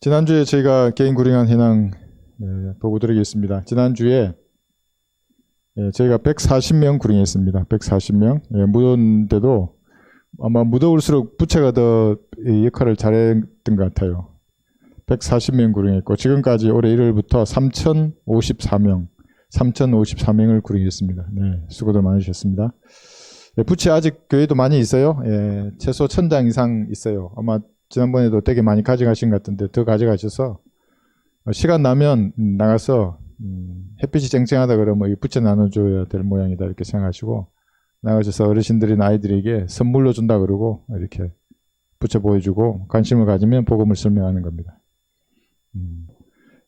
지난주에 저희가 개인 구ring한 현황 보고 드리겠습니다. 지난주에 저희가 140명 구ring했습니다. 140명. 무더운데도 아마 무더울수록 부채가 더 역할을 잘했던 것 같아요. 140명 구ring했고 지금까지 올해 1월부터 3,054명을 구ring했습니다. 네, 수고들 많으셨습니다. 부채 아직 교회도 많이 있어요. 최소 1,000장 이상 있어요. 아마 지난번에도 되게 많이 가져가신 것 같은데 더 가져가셔서 시간 나면 나가서 햇빛이 쨍쨍하다 그러면 이 부채 나눠줘야 될 모양이다 이렇게 생각하시고 나가셔서 어르신들이나 아이들에게 선물로 준다 그러고 이렇게 부채 보여주고 관심을 가지면 복음을 설명하는 겁니다.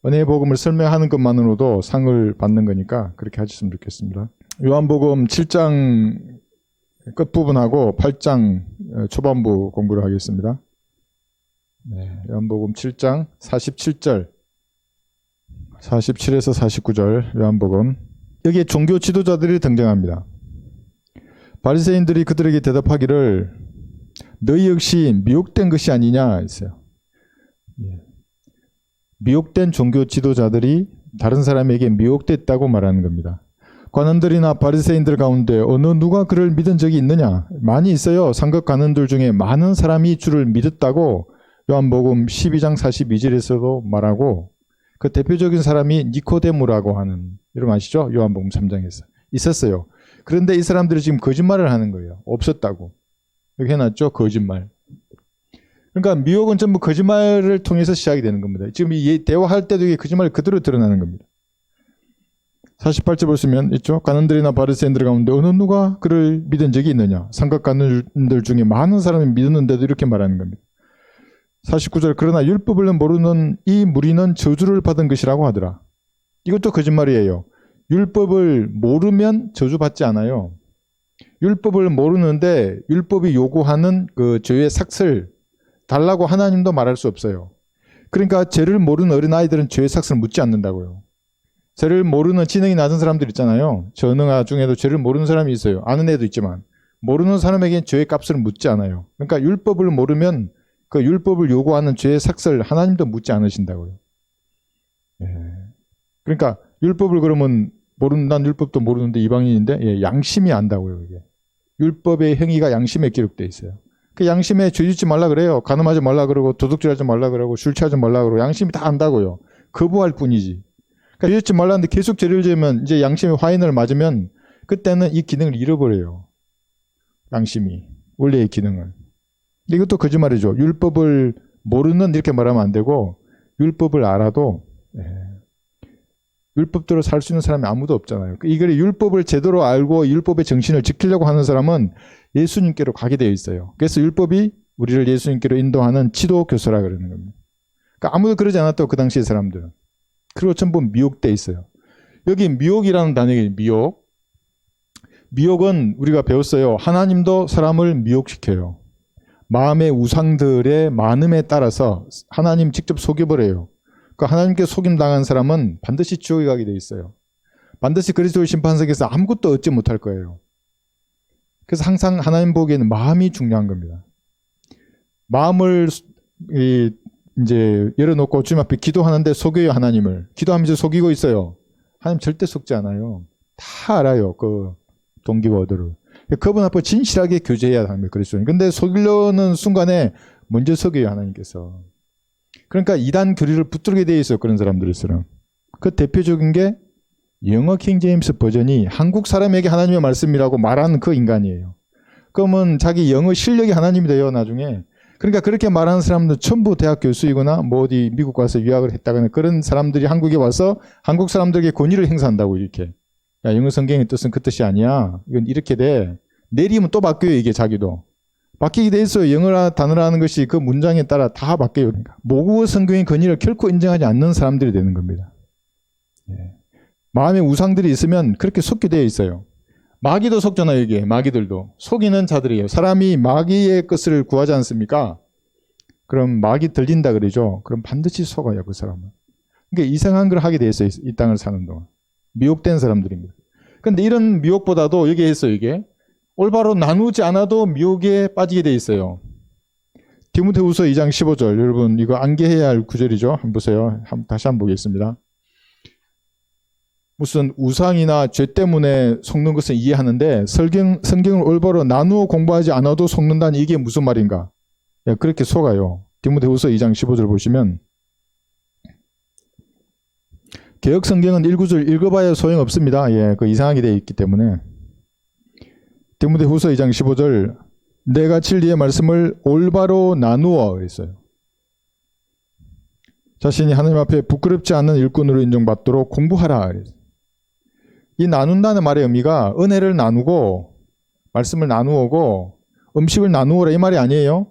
은혜의 복음을 설명하는 것만으로도 상을 받는 거니까 그렇게 하셨으면 좋겠습니다. 요한복음 7장 끝부분하고 8장 초반부 공부를 하겠습니다. 요한복음 7장 47절 47에서 49절 요한복음. 여기에 종교 지도자들이 등장합니다. 바리새인들이 그들에게 대답하기를 너희 역시 미혹된 것이 아니냐 했어요. 미혹된 종교 지도자들이 다른 사람에게 미혹됐다고 말하는 겁니다. 관원들이나 바리새인들 가운데 어느 누가 그를 믿은 적이 있느냐? 많이 있어요. 상급 관원들 중에 많은 사람이 주를 믿었다고 요한복음 12장 42절에서도 말하고 그 대표적인 사람이 니코데모라고 하는 여러분 아시죠? 요한복음 3장에서 있었어요. 그런데 이 사람들이 지금 거짓말을 하는 거예요. 없었다고. 여기 해놨죠? 거짓말. 그러니까 미혹은 전부 거짓말을 통해서 시작이 되는 겁니다. 지금 이 대화할 때도 이게 거짓말이 그대로 드러나는 겁니다. 48절 보시면 있죠? 관원들이나 바리새인들 가운데 어느 누가 그를 믿은 적이 있느냐? 상급 관원들 중에 많은 사람이 믿었는데도 이렇게 말하는 겁니다. 49절 그러나 율법을 모르는 이 무리는 저주를 받은 것이라고 하더라. 이것도 거짓말이에요. 율법을 모르면 저주받지 않아요. 율법을 모르는데 율법이 요구하는 그 죄의 삭슬 달라고 하나님도 말할 수 없어요. 그러니까 죄를 모르는 어린아이들은 죄의 삭슬을 묻지 않는다고요. 죄를 모르는 지능이 낮은 사람들 있잖아요. 전능아 중에도 죄를 모르는 사람이 있어요. 아는 애도 있지만 모르는 사람에게는 죄의 값을 묻지 않아요. 그러니까 율법을 모르면 그 율법을 요구하는 죄의 삭슬 하나님도 묻지 않으신다고요. 그러니까 율법을 그러면 난 율법도 모르는데 이방인인데 양심이 안다고요. 이게. 율법의 행위가 양심에 기록되어 있어요. 그 양심에 죄 짓지 말라 그래요. 간음하지 말라 그러고 도둑질하지 말라 그러고 술 취하지 말라 그러고 양심이 다 안다고요. 거부할 뿐이지. 그러니까 죄 짓지 말라는데 계속 죄를 지으면 이제 양심의 화인을 맞으면 그때는 이 기능을 잃어버려요. 양심이 원래의 기능을. 이것도 거짓말이죠. 율법을 모르는 이렇게 말하면 안 되고 율법을 알아도 율법대로 살 수 있는 사람이 아무도 없잖아요. 이걸 율법을 제대로 알고 율법의 정신을 지키려고 하는 사람은 예수님께로 가게 되어 있어요. 그래서 율법이 우리를 예수님께로 인도하는 지도교서라 그러는 겁니다. 그러니까 아무도 그러지 않았다고 그 당시의 사람들은. 그리고 전부 미혹되어 있어요. 여기 미혹이라는 단어가 미혹. 미혹은 우리가 배웠어요. 하나님도 사람을 미혹시켜요. 마음의 우상들의 많음에 따라서 하나님 직접 속여버려요. 그 하나님께 속임당한 사람은 반드시 지옥에 가게 돼 있어요. 반드시 그리스도의 심판석에서 아무것도 얻지 못할 거예요. 그래서 항상 하나님 보기에는 마음이 중요한 겁니다. 마음을 이제 열어놓고 주님 앞에 기도하는데 속여요. 하나님을. 기도하면서 속이고 있어요. 하나님 절대 속지 않아요. 다 알아요. 그 동기와 의도를. 그분 앞에 진실하게 교제해야 합니다. 그리스도는. 근데 속이려는 순간에 먼저 속여요. 하나님께서. 그러니까 이단 교리를 붙들게 되어 있어요. 그런 사람들일수록. 그 대표적인 게 영어 킹제임스 버전이 한국 사람에게 하나님의 말씀이라고 말하는 그 인간이에요. 그러면 자기 영어 실력이 하나님이 돼요. 나중에. 그러니까 그렇게 말하는 사람들 전부 대학 교수이거나 뭐 어디 미국 가서 유학을 했다거나 그런 사람들이 한국에 와서 한국 사람들에게 권위를 행사한다고 이렇게. 야, 영어 성경의 뜻은 그 뜻이 아니야. 이건 이렇게 돼. 내리면 또 바뀌어요. 이게 자기도. 바뀌게 돼 있어요. 영어라 단어라는 것이 그 문장에 따라 다 바뀌어요. 그러니까. 모국어 성경의 권위를 결코 인정하지 않는 사람들이 되는 겁니다. 마음에 우상들이 있으면 그렇게 속게 되어 있어요. 마귀도 속잖아요. 이게 마귀들도. 속이는 자들이에요. 사람이 마귀의 것을 구하지 않습니까? 그럼 마귀 들린다 그러죠. 그럼 반드시 속아요. 그 사람은. 그러니까 이상한 걸 하게 돼 있어요. 이 땅을 사는 동안. 미혹된 사람들입니다. 그런데 이런 미혹보다도 여기에 있어요. 이게 올바로 나누지 않아도 미혹에 빠지게 돼 있어요. 디모데후서 2장 15절. 여러분 이거 암기해야 할 구절이죠. 한번 보세요. 다시 한번 보겠습니다. 무슨 우상이나 죄 때문에 속는 것은 이해하는데 성경을 올바로 나누어 공부하지 않아도 속는다니 이게 무슨 말인가? 야, 그렇게 속아요. 디모데후서 2장 15절 보시면 개역 성경은 1구절 읽어봐야 소용없습니다. 예, 그 이상하게 되어 있기 때문에. 디모데후서 2장 15절 내가 진리의 말씀을 올바로 나누어 그랬어요. 자신이 하나님 앞에 부끄럽지 않은 일꾼으로 인정받도록 공부하라 그랬어요. 이 나눈다는 말의 의미가 은혜를 나누고 말씀을 나누고 음식을 나누어라 이 말이 아니에요.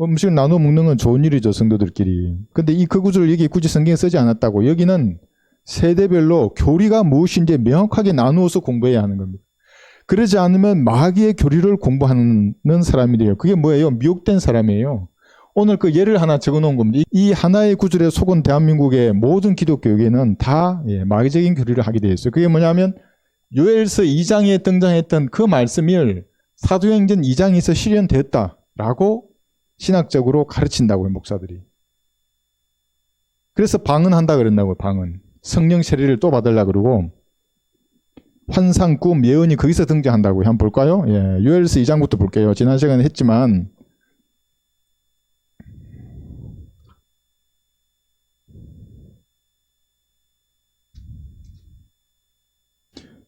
음식을 나누어 먹는 건 좋은 일이죠, 성도들끼리. 근데 그 구절을 여기 굳이 성경에 쓰지 않았다고. 여기는 세대별로 교리가 무엇인지 명확하게 나누어서 공부해야 하는 겁니다. 그러지 않으면 마귀의 교리를 공부하는 사람이 돼요. 그게 뭐예요? 미혹된 사람이에요. 오늘 그 예를 하나 적어 놓은 겁니다. 이 하나의 구절에 속은 대한민국의 모든 기독교계는 다 마귀적인 교리를 하게 되어 있어요. 그게 뭐냐면 요엘서 2장에 등장했던 그 말씀을 사도행전 2장에서 실현됐다라고 신학적으로 가르친다고요, 목사들이. 그래서 방언한다 그랬나고요, 방언. 성령 세례를 또 받으려고 그러고 환상, 꿈, 예언이 거기서 등장한다고요. 한번 볼까요? 예, 요엘서 2장부터 볼게요. 지난 시간에 했지만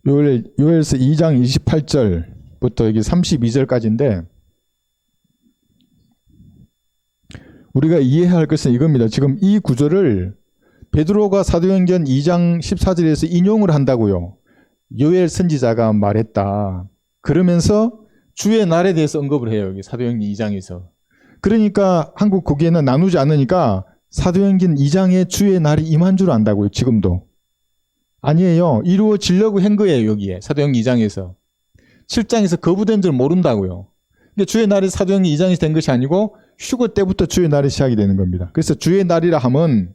요엘서 2장 28절부터 여기 32절까지인데 우리가 이해해야 할 것은 이겁니다. 지금 이 구절을 베드로가 사도행전 2장 14절에서 인용을 한다고요. 요엘 선지자가 말했다. 그러면서 주의 날에 대해서 언급을 해요. 여기 사도행전 2장에서. 그러니까 한국 거기에는 나누지 않으니까 사도행전 2장에 주의 날이 임한 줄 안다고요. 지금도. 아니에요. 이루어지려고 한 거예요. 여기에 사도행전 2장에서. 7장에서 거부된 줄 모른다고요. 그러니까 주의 날이 사도행전 2장에서 된 것이 아니고 휴거 때부터 주의 날이 시작이 되는 겁니다. 그래서 주의 날이라 하면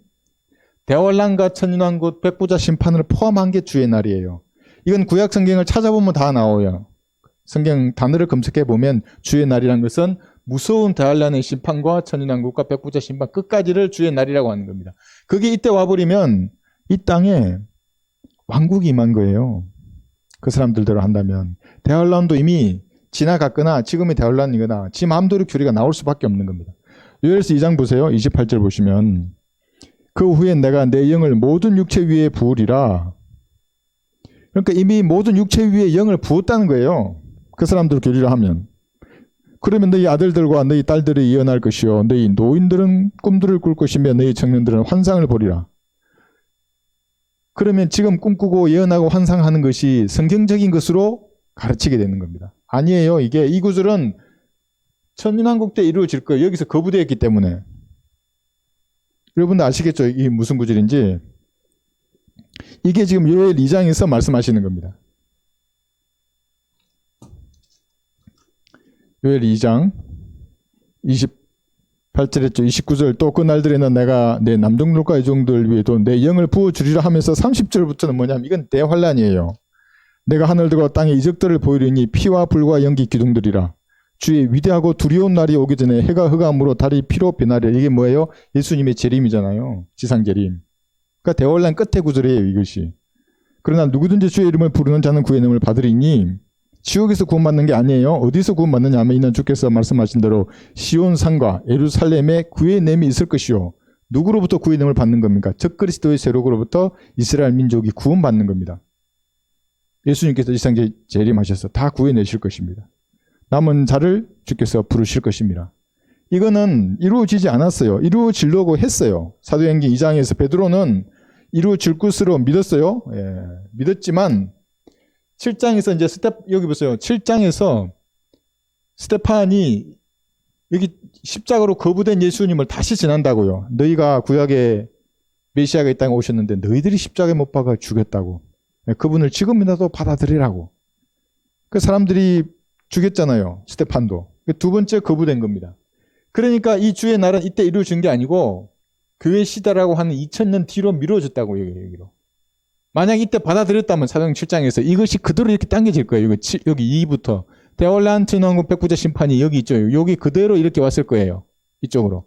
대환란과 천인왕국 백부자 심판을 포함한 게 주의 날이에요. 이건 구약 성경을 찾아보면 다 나와요. 성경 단어를 검색해 보면 주의 날이란 것은 무서운 대환란의 심판과 천인왕국과 백부자 심판 끝까지를 주의 날이라고 하는 겁니다. 그게 이때 와버리면 이 땅에 왕국이 임한 거예요. 그 사람들대로 한다면. 대환란도 이미 지나갔거나 지금의 대환란이거나 지 마음대로 교리가 나올 수밖에 없는 겁니다. 요엘서 2장 보세요. 28절 보시면 그 후에 내가 내 영을 모든 육체 위에 부으리라. 그러니까 이미 모든 육체 위에 영을 부었다는 거예요. 그 사람들 교리를 하면. 그러면 너희 아들들과 너희 딸들이 예언할 것이요 너희 노인들은 꿈들을 꿀 것이며 너희 청년들은 환상을 보리라. 그러면 지금 꿈꾸고 예언하고 환상하는 것이 성경적인 것으로 가르치게 되는 겁니다. 아니에요. 이 구절은 천민왕국 때 이루어질 거예요. 여기서 거부되었기 때문에. 여러분들 아시겠죠? 이게 무슨 구절인지. 이게 지금 요엘 2장에서 말씀하시는 겁니다. 요엘 2장 28절했죠. 29절 또 그 날들에는 내가 내 남종들과 여종들 위에도 내 영을 부어주리라 하면서 30절부터는 뭐냐면 이건 대환란이에요. 내가 하늘들과 땅의 이적들을 보이리니 피와 불과 연기 기둥들이라. 주의 위대하고 두려운 날이 오기 전에 해가 흑암으로 달이 피로 변하리라. 이게 뭐예요? 예수님의 재림이잖아요. 지상 재림. 그러니까 대환란 끝의 구절이에요. 이것이. 그러나 누구든지 주의 이름을 부르는 자는 구의 이름을 받으리니 지옥에서 구원받는 게 아니에요. 어디서 구원받느냐 하면 이는 주께서 말씀하신 대로 시온산과 예루살렘에 구의 이름이 있을 것이요. 누구로부터 구의 이름을 받는 겁니까? 적그리스도의 세력으로부터 이스라엘 민족이 구원받는 겁니다. 예수님께서 지상 재림하셔서 다 구해내실 것입니다. 남은 자를 주께서 부르실 것입니다. 이거는 이루어지지 않았어요. 이루어지려고 했어요. 사도행전 2장에서 베드로는 이루어질 것으로 믿었어요. 예, 믿었지만 7장에서 이제 여기 보세요. 7장에서 스테판이 여기 십자가로 거부된 예수님을 다시 전한다고요. 너희가 구약에 메시아가 이 땅에 오셨는데 너희들이 십자가에 못 박아 죽였다고. 그분을 지금이라도 받아들이라고. 그 사람들이 죽였잖아요. 스테판도. 두 번째 거부된 겁니다. 그러니까 이 주의 날은 이때 이루어진 게 아니고 교회 시대라고 하는 2000년 뒤로 미뤄졌다고 여기로. 만약 이때 받아들였다면 사도행전 7장에서 이것이 그대로 이렇게 당겨질 거예요. 여기 2부터 대환란 천연왕국 백부자 심판이 여기 있죠. 여기 그대로 이렇게 왔을 거예요. 이쪽으로.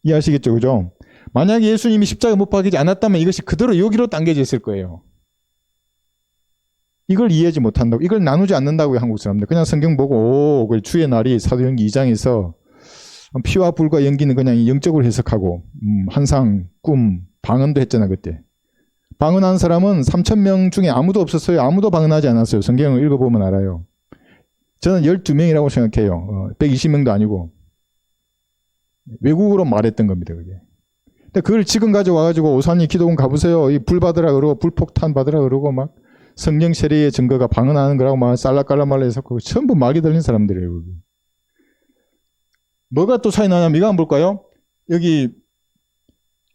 이해하시겠죠? 그죠? 만약에 예수님이 십자가 못 박히지 않았다면 이것이 그대로 여기로 당겨져 있을 거예요. 이걸 이해하지 못한다고. 이걸 나누지 않는다고요, 한국 사람들. 그냥 성경 보고, 오, 주의 날이 사도행전 2장에서 피와 불과 연기는 그냥 영적으로 해석하고, 환상, 꿈, 방언도 했잖아, 그때. 방언한 사람은 3,000명 중에 아무도 없었어요. 아무도 방언하지 않았어요. 성경을 읽어보면 알아요. 저는 12명이라고 생각해요. 120명도 아니고. 외국어로 말했던 겁니다, 그게. 근데 그걸 지금 가져와가지고 오산이 기도원 가보세요. 이 불 받으라 그러고, 불폭탄 받으라 그러고, 막 성령 세례의 증거가 방언하는 거라고 막 쌀라깔라말라 해서 전부 막이 들린 사람들이에요, 여기. 뭐가 또 차이 나냐면 이거 한번 볼까요? 여기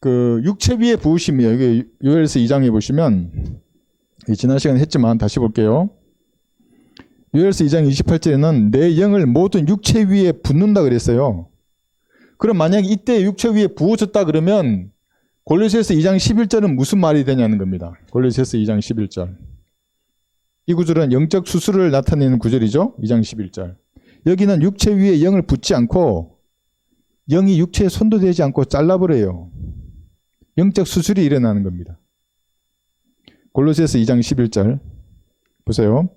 그 육체 위에 부으심이에요. 여기 요엘서 2장에 보시면 지난 시간에 했지만 다시 볼게요. 요엘서 2장 28절에는 내 영을 모든 육체 위에 붓는다 그랬어요. 그럼 만약에 이때 육체 위에 부어졌다 그러면 골로새서 2장 11절은 무슨 말이 되냐는 겁니다. 골로새서 2장 11절. 이 구절은 영적 수술을 나타내는 구절이죠. 2장 11절. 여기는 육체 위에 영을 붓지 않고 영이 육체에 손도 대지 않고 잘라버려요. 영적 수술이 일어나는 겁니다. 골로새서 2장 11절 보세요.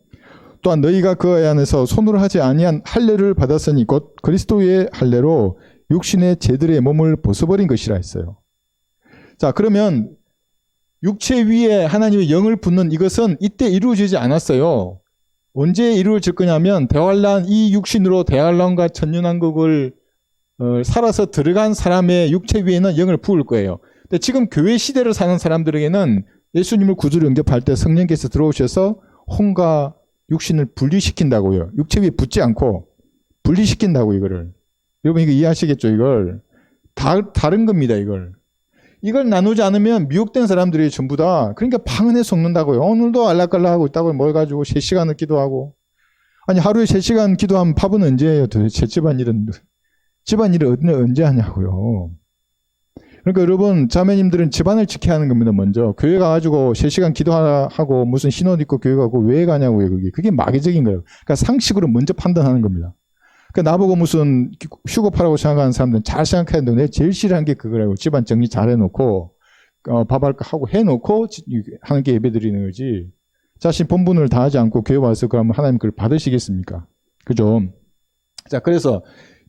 또한 너희가 그 안에서 손으로 하지 아니한 할례를 받았으니 곧 그리스도의 할례로 육신의 제들의 몸을 벗어버린 것이라 했어요. 자, 그러면 육체 위에 하나님의 영을 붓는 이것은 이때 이루어지지 않았어요. 언제 이루어질 거냐면 대환란 이 육신으로 대환란과 천년왕국을 살아서 들어간 사람의 육체 위에는 영을 부을 거예요. 근데 지금 교회 시대를 사는 사람들에게는 예수님을 구주로 영접할 때 성령께서 들어오셔서 혼과 육신을 분리시킨다고요. 육체 위에 붙지 않고 분리시킨다고 이거를. 여러분 이거 이해하시겠죠? 이걸 다른 겁니다. 이걸 나누지 않으면 미혹된 사람들이 전부 다 그러니까 방언에 속는다고요. 오늘도 알락갈락하고 있다고 뭘 가지고 3시간을 기도하고 아니 하루에 3시간 기도하면 밥은 언제 해요? 도대체 집안일을 언제 하냐고요. 그러니까 여러분 자매님들은 집안을 지켜야 하는 겁니다. 먼저 교회 가가지고 3시간 기도하고 무슨 신혼 입고 교회 가고 왜 가냐고요. 그게 마귀적인 거예요. 그러니까 상식으로 먼저 판단하는 겁니다. 그러니까 나보고 무슨 휴급하라고 생각하는 사람들은 잘 생각해야 되는데 내가 제일 싫어하는 게 그거라고. 집안 정리 잘 해놓고 밥할 거 하고 해놓고 하나님께 예배드리는 거지. 자신 본분을 다하지 않고 교회 와서 그러면 하나님 그걸 받으시겠습니까? 그죠? 자, 그래서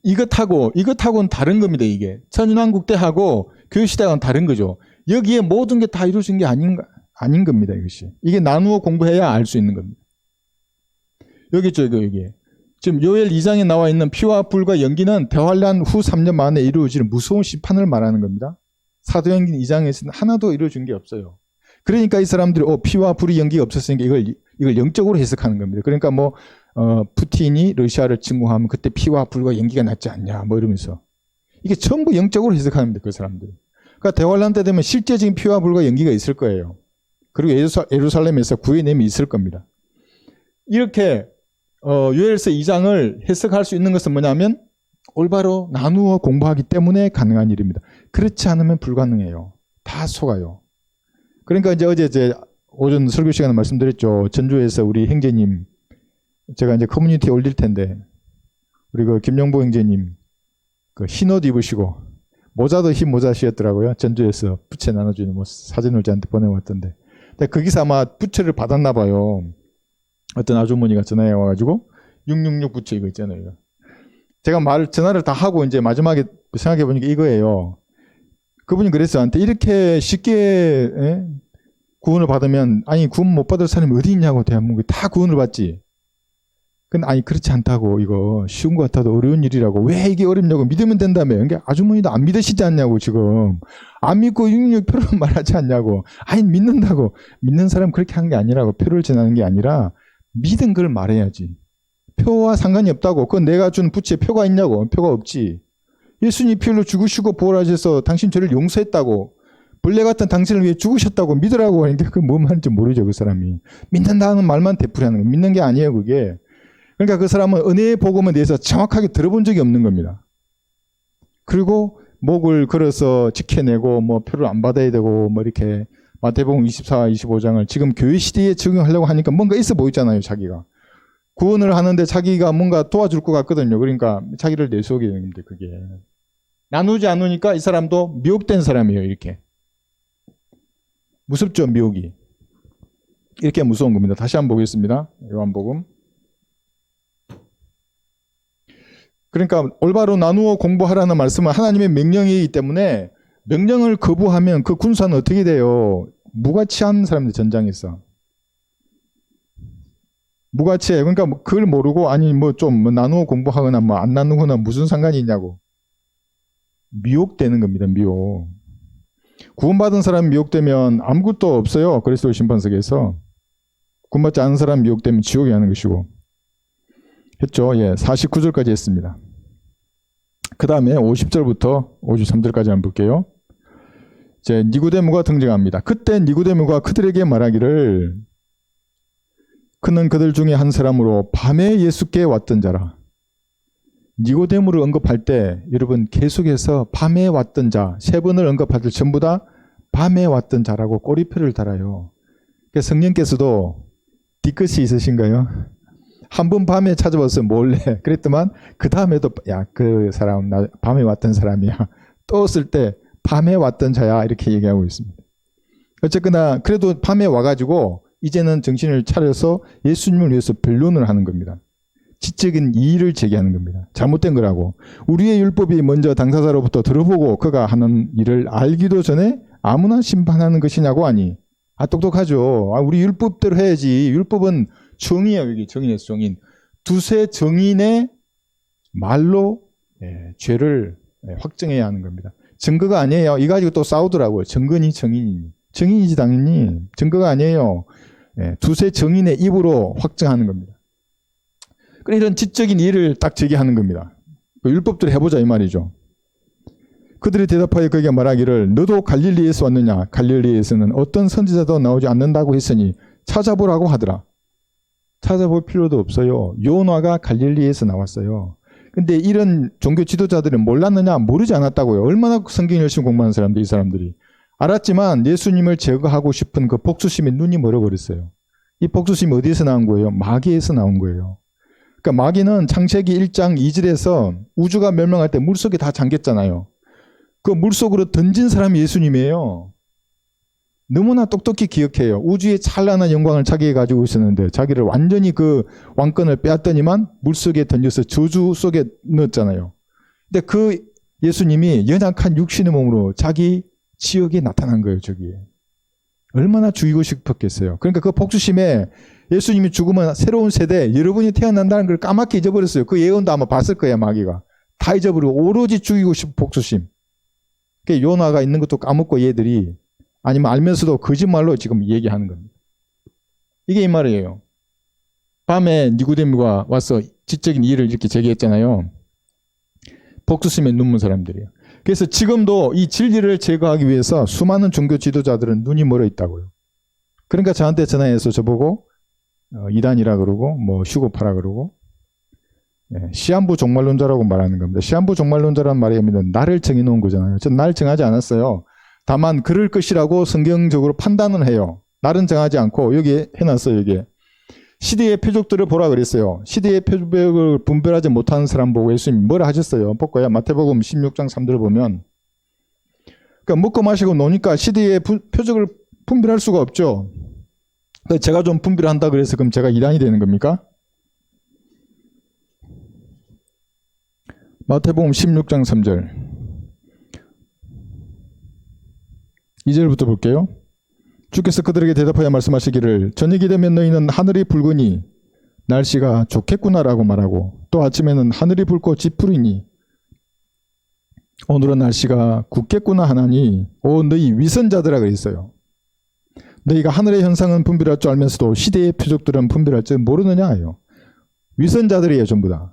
이것하고는 다른 겁니다. 이게 천연왕국 때하고 교회 시대와는 다른 거죠. 여기에 모든 게 다 이루어진 게 아닌 겁니다. 이것이. 이게 나누어 공부해야 알 수 있는 겁니다. 여기 있죠, 여기. 지금 요엘 2장에 나와 있는 피와 불과 연기는 대환란 후 3년 만에 이루어지는 무서운 심판을 말하는 겁니다. 사도행전 2장에서는 하나도 이루어진 게 없어요. 그러니까 이 사람들이 피와 불이 연기가 없었으니까 이걸 영적으로 해석하는 겁니다. 그러니까 푸틴이 러시아를 침공하면 그때 피와 불과 연기가 났지 않냐 이러면서 이게 전부 영적으로 해석합니다. 그 사람들. 그러니까 대환란 때 되면 실제적인 피와 불과 연기가 있을 거예요. 그리고 예루살렘에서 구해냄이 있을 겁니다. 이렇게 요엘서 2장을 해석할 수 있는 것은 뭐냐면 올바로 나누어 공부하기 때문에 가능한 일입니다. 그렇지 않으면 불가능해요. 다 속아요. 그러니까 어제 오전 설교 시간에 말씀드렸죠. 전주에서 우리 형제님 제가 이제 커뮤니티에 올릴 텐데 우리 그 김영보 형제님 그 흰옷 입으시고 모자도 흰 모자시였더라고요. 전주에서 부채 나눠주는 사진을 저한테 보내왔던데. 근데 거기서 아마 부채를 받았나 봐요. 어떤 아주머니가 전화해 와가지고 666 부채 이거 있잖아요. 제가 전화를 다 하고 이제 마지막에 생각해 보니까 이거예요. 그분이 그랬어요. 저한테 이렇게 쉽게 구원을 받으면 구원 못 받을 사람이 어디 있냐고. 대한민국에 다 구원을 받지. 근데 그렇지 않다고. 이거 쉬운 것 같아도 어려운 일이라고. 왜 이게 어렵냐고. 믿으면 된다며. 그러니까 아주머니도 안 믿으시지 않냐고. 지금 안 믿고 666 표를 말하지 않냐고. 믿는다고. 믿는 사람 그렇게 하는 게 아니라고. 표를 전하는 게 아니라 믿은 걸 말해야지. 표와 상관이 없다고. 그건 내가 준 부채에 표가 있냐고. 표가 없지. 예수님 피로 죽으시고 부활하셔서 당신 죄를 용서했다고. 벌레 같은 당신을 위해 죽으셨다고 믿으라고 하니까 그 뭔 말인지 모르죠. 그 사람이. 믿는다는 말만 되풀이하는 거예요. 믿는 게 아니에요. 그게. 그러니까 그 사람은 은혜의 복음에 대해서 정확하게 들어본 적이 없는 겁니다. 그리고 목을 걸어서 지켜내고 표를 안 받아야 되고 이렇게 마태복음 24, 25장을 지금 교회 시대에 적용하려고 하니까 뭔가 있어 보이잖아요. 자기가. 구원을 하는데 자기가 뭔가 도와줄 것 같거든요. 그러니까 자기를 내세우게 되는데 그게. 나누지 않으니까 이 사람도 미혹된 사람이에요. 이렇게. 무섭죠, 미혹이. 이렇게 무서운 겁니다. 다시 한번 보겠습니다. 요한복음. 그러니까 올바로 나누어 공부하라는 말씀은 하나님의 명령이기 때문에 명령을 거부하면 그 군사는 어떻게 돼요? 무가치한 사람들 전장에서. 무가치해. 그러니까 그걸 모르고 아니 뭐 좀 나누어 공부하거나 뭐 안 나누거나 무슨 상관이 있냐고. 미혹되는 겁니다. 미혹. 구원받은 사람 미혹되면 아무것도 없어요. 그리스도 심판석에서. 구원받지 않은 사람 미혹되면 지옥에 가는 것이고. 했죠. 예, 49절까지 했습니다. 그 다음에 50절부터 53절까지 한번 볼게요. 이제 니고데모가 등장합니다. 그때 니고데모가 그들에게 말하기를 그는 그들 중에 한 사람으로 밤에 예수께 왔던 자라. 니고데모를 언급할 때 여러분 계속해서 밤에 왔던 자, 세 번을 언급할 때 전부 다 밤에 왔던 자라고 꼬리표를 달아요. 그러니까 성령께서도 뒤끝이 있으신가요? 한 번 밤에 찾아봤어요. 몰래. 그랬더만 그 다음에도 야, 그 사람 나 밤에 왔던 사람이야. 떴을 때 밤에 왔던 자야 이렇게 얘기하고 있습니다. 어쨌거나 그래도 밤에 와가지고 이제는 정신을 차려서 예수님을 위해서 변론을 하는 겁니다. 지적인 이의를 제기하는 겁니다. 잘못된 거라고. 우리의 율법이 먼저 당사자로부터 들어보고 그가 하는 일을 알기도 전에 아무나 심판하는 것이냐고 하니. 아, 똑똑하죠. 아, 우리 율법대로 해야지. 율법은 정의예요. 여기 정의에서 정인. 두세 정인의 말로 죄를 확정해야 하는 겁니다. 증거가 아니에요. 이거 가지고 또 싸우더라고요. 증거니 정인이. 정인이지 당연히. 증거가 아니에요. 두세 정인의 입으로 확정하는 겁니다. 그러니까 이런 지적인 이의를 딱 제기하는 겁니다. 그 율법대로 해보자 이 말이죠. 그들이 대답하여 그에게 말하기를 너도 갈릴리에서 왔느냐? 갈릴리에서는 어떤 선지자도 나오지 않는다고 했으니 찾아보라고 하더라. 찾아볼 필요도 없어요. 요나가 갈릴리에서 나왔어요. 근데 이런 종교 지도자들은 몰랐느냐? 모르지 않았다고요. 얼마나 성경 열심히 공부하는 사람들, 이 사람들이. 알았지만 예수님을 제거하고 싶은 그 복수심에 눈이 멀어버렸어요. 이 복수심이 어디에서 나온 거예요? 마귀에서 나온 거예요. 그러니까 마귀는 창세기 1장 2절에서 우주가 멸망할 때 물속에 다 잠겼잖아요. 그 물속으로 던진 사람이 예수님이에요. 너무나 똑똑히 기억해요. 우주의 찬란한 영광을 자기가 가지고 있었는데 자기를 완전히 그 왕권을 빼앗더니만 물속에 던져서 저주 속에 넣었잖아요. 근데 그 예수님이 연약한 육신의 몸으로 자기 지역에 나타난 거예요. 저기에. 얼마나 죽이고 싶었겠어요. 그러니까 그 복수심에 예수님이 죽으면 새로운 세대, 여러분이 태어난다는 걸 까맣게 잊어버렸어요. 그 예언도 아마 봤을 거예요. 마귀가. 다 잊어버리고 오로지 죽이고 싶은 복수심. 그러니까 요나가 있는 것도 까먹고 얘들이 아니면 알면서도 거짓말로 지금 얘기하는 겁니다. 이게 이 말이에요. 밤에 니고데모가 와서 지적인 이의를 이렇게 제기했잖아요. 복수심에 눈먼 사람들이에요. 그래서 지금도 이 진리를 제거하기 위해서 수많은 종교 지도자들은 눈이 멀어 있다고요. 그러니까 저한테 전화해서 저보고 이단이라 그러고 뭐 휴거파라 그러고 시한부 종말론자라고 말하는 겁니다. 시한부 종말론자라는 말이 나를 정해놓은 거잖아요. 전 날 정하지 않았어요. 다만 그럴 것이라고 성경적으로 판단은 해요. 날은 정하지 않고 여기 해놨어요. 여기 시대의 표적들을 보라 그랬어요. 시대의 표적을 분별하지 못하는 사람 보고 예수님이 뭐라 하셨어요? 볼까요? 마태복음 16장 3절을 보면 그러니까 먹고 마시고 노니까 시대의 표적을 분별할 수가 없죠. 제가 좀 분별한다 그래서 그럼 제가 이단이 되는 겁니까? 마태복음 16장 3절 2절부터 볼게요. 주께서 그들에게 대답하여 말씀하시기를 저녁이 되면 너희는 하늘이 붉으니 날씨가 좋겠구나라고 말하고 또 아침에는 하늘이 붉고 지푸리니 오늘은 날씨가 굳겠구나 하나니 오 너희 위선자들아 그랬어요. 너희가 하늘의 현상은 분별할 줄 알면서도 시대의 표적들은 분별할 줄 모르느냐 하여. 위선자들이에요 전부 다.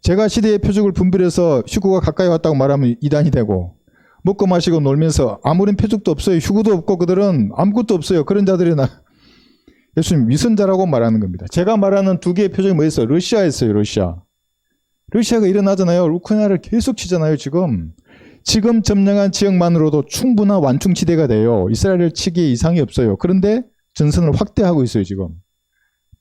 제가 시대의 표적을 분별해서 휴거가 가까이 왔다고 말하면 이단이 되고 먹고 마시고 놀면서 아무런 표적도 없어요. 휴거도 없고 그들은 아무것도 없어요. 그런 자들이 예수님 위선자라고 말하는 겁니다. 제가 말하는 두 개의 표적이 뭐였어요? 러시아였어요. 러시아가 일어나잖아요. 우크라이나를 계속 치잖아요. 지금 점령한 지역만으로도 충분한 완충지대가 돼요. 이스라엘을 치기에 이상이 없어요. 그런데 전선을 확대하고 있어요. 지금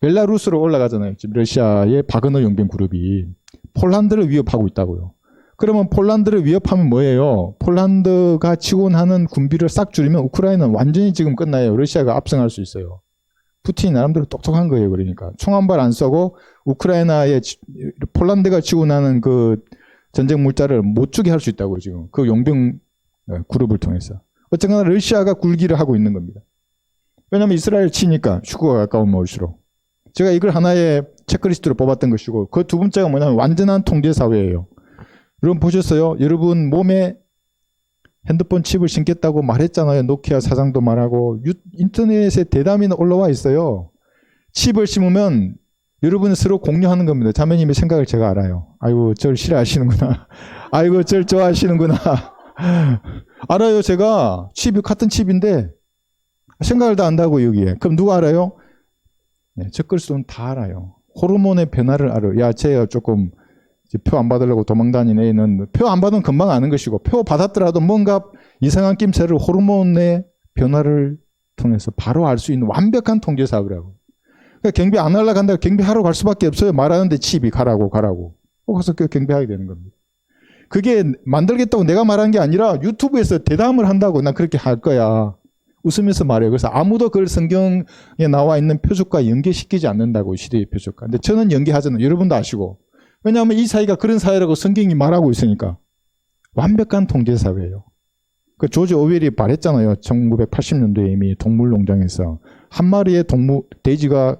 벨라루스로 올라가잖아요. 지금 러시아의 바그너 용병 그룹이 폴란드를 위협하고 있다고요. 그러면 폴란드를 위협하면 뭐예요? 폴란드가 지원하는 군비를 싹 줄이면 우크라이나는 완전히 지금 끝나요. 러시아가 압승할 수 있어요. 푸틴이 나름대로 똑똑한 거예요. 그러니까 총 한 발 안 쏘고 우크라이나에 폴란드가 지원하는 그 전쟁 물자를 못 주게 할 수 있다고요. 지금 그 용병 그룹을 통해서. 어쨌거나 러시아가 굴기를 하고 있는 겁니다. 왜냐하면 이스라엘 치니까 휴거가 가까우면 올수록. 제가 이걸 하나의 체크리스트로 뽑았던 것이고 그 두 번째가 뭐냐면 완전한 통제 사회예요. 여러분 보셨어요? 여러분 몸에 핸드폰 칩을 신겠다고 말했잖아요. 노키아 사장도 말하고 인터넷에 대담이 올라와 있어요. 칩을 심으면 여러분은 서로 공유하는 겁니다. 자매님의 생각을 제가 알아요. 아이고 저를 싫어하시는구나. 아이고 저를 좋아하시는구나. 알아요. 제가 칩이 같은 칩인데 생각을 다 안다고 여기에. 그럼 누가 알아요? 네, 적글수는 다 알아요. 호르몬의 변화를 알아요. 야, 쟤가 조금 표 안 받으려고 도망다니는 애는 표 안 받으면 금방 아는 것이고 표 받았더라도 뭔가 이상한 낌새를 호르몬의 변화를 통해서 바로 알 수 있는 완벽한 통제 사업이라고. 그러니까 경비 안 하려고 한다고 경비하러 갈 수밖에 없어요. 말하는데 칩이 가라고. 가서 경비하게 되는 겁니다. 그게 만들겠다고 내가 말한 게 아니라 유튜브에서 대담을 한다고 난 그렇게 할 거야. 웃으면서 말해요. 그래서 아무도 그걸 성경에 나와 있는 표적과 연계시키지 않는다고 시대의 표적과. 근데 저는 연계하잖아요. 여러분도 아시고. 왜냐하면 이 사회가 그런 사회라고 성경이 말하고 있으니까. 완벽한 통제사회예요. 그 조지 오웰이 말했잖아요. 1980년도에 이미 동물농장에서 한 마리의 돼지가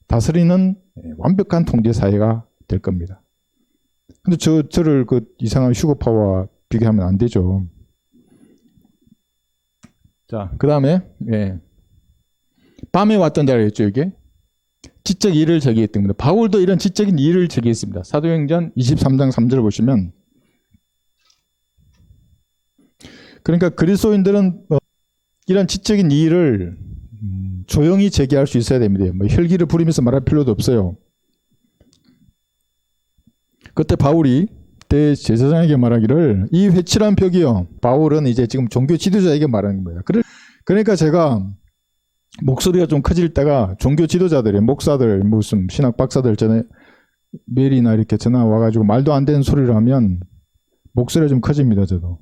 다스리는 완벽한 통제사회가 될 겁니다. 근데 저를 그 이상한 휴거파와 비교하면 안 되죠. 자, 그 다음에, 밤에 왔던 자라 했죠, 이게. 지적 이의를 제기했던 겁니다. 바울도 이런 지적인 이의를 제기했습니다. 사도행전 23장 3절을 보시면, 그러니까 그리스도인들은 이런 지적인 이의를 조용히 제기할 수 있어야 됩니다. 뭐 혈기를 부리면서 말할 필요도 없어요. 그때 바울이 대제사장에게 말하기를 이 회칠한 벽이요. 바울은 이제 지금 종교 지도자에게 말하는 거예요. 그러니까 제가 목소리가 좀 커질 때가 종교 지도자들이 목사들 무슨 신학 박사들 전에 메일이나 이렇게 전화 와가지고 말도 안 되는 소리를 하면 목소리가 좀 커집니다. 저도.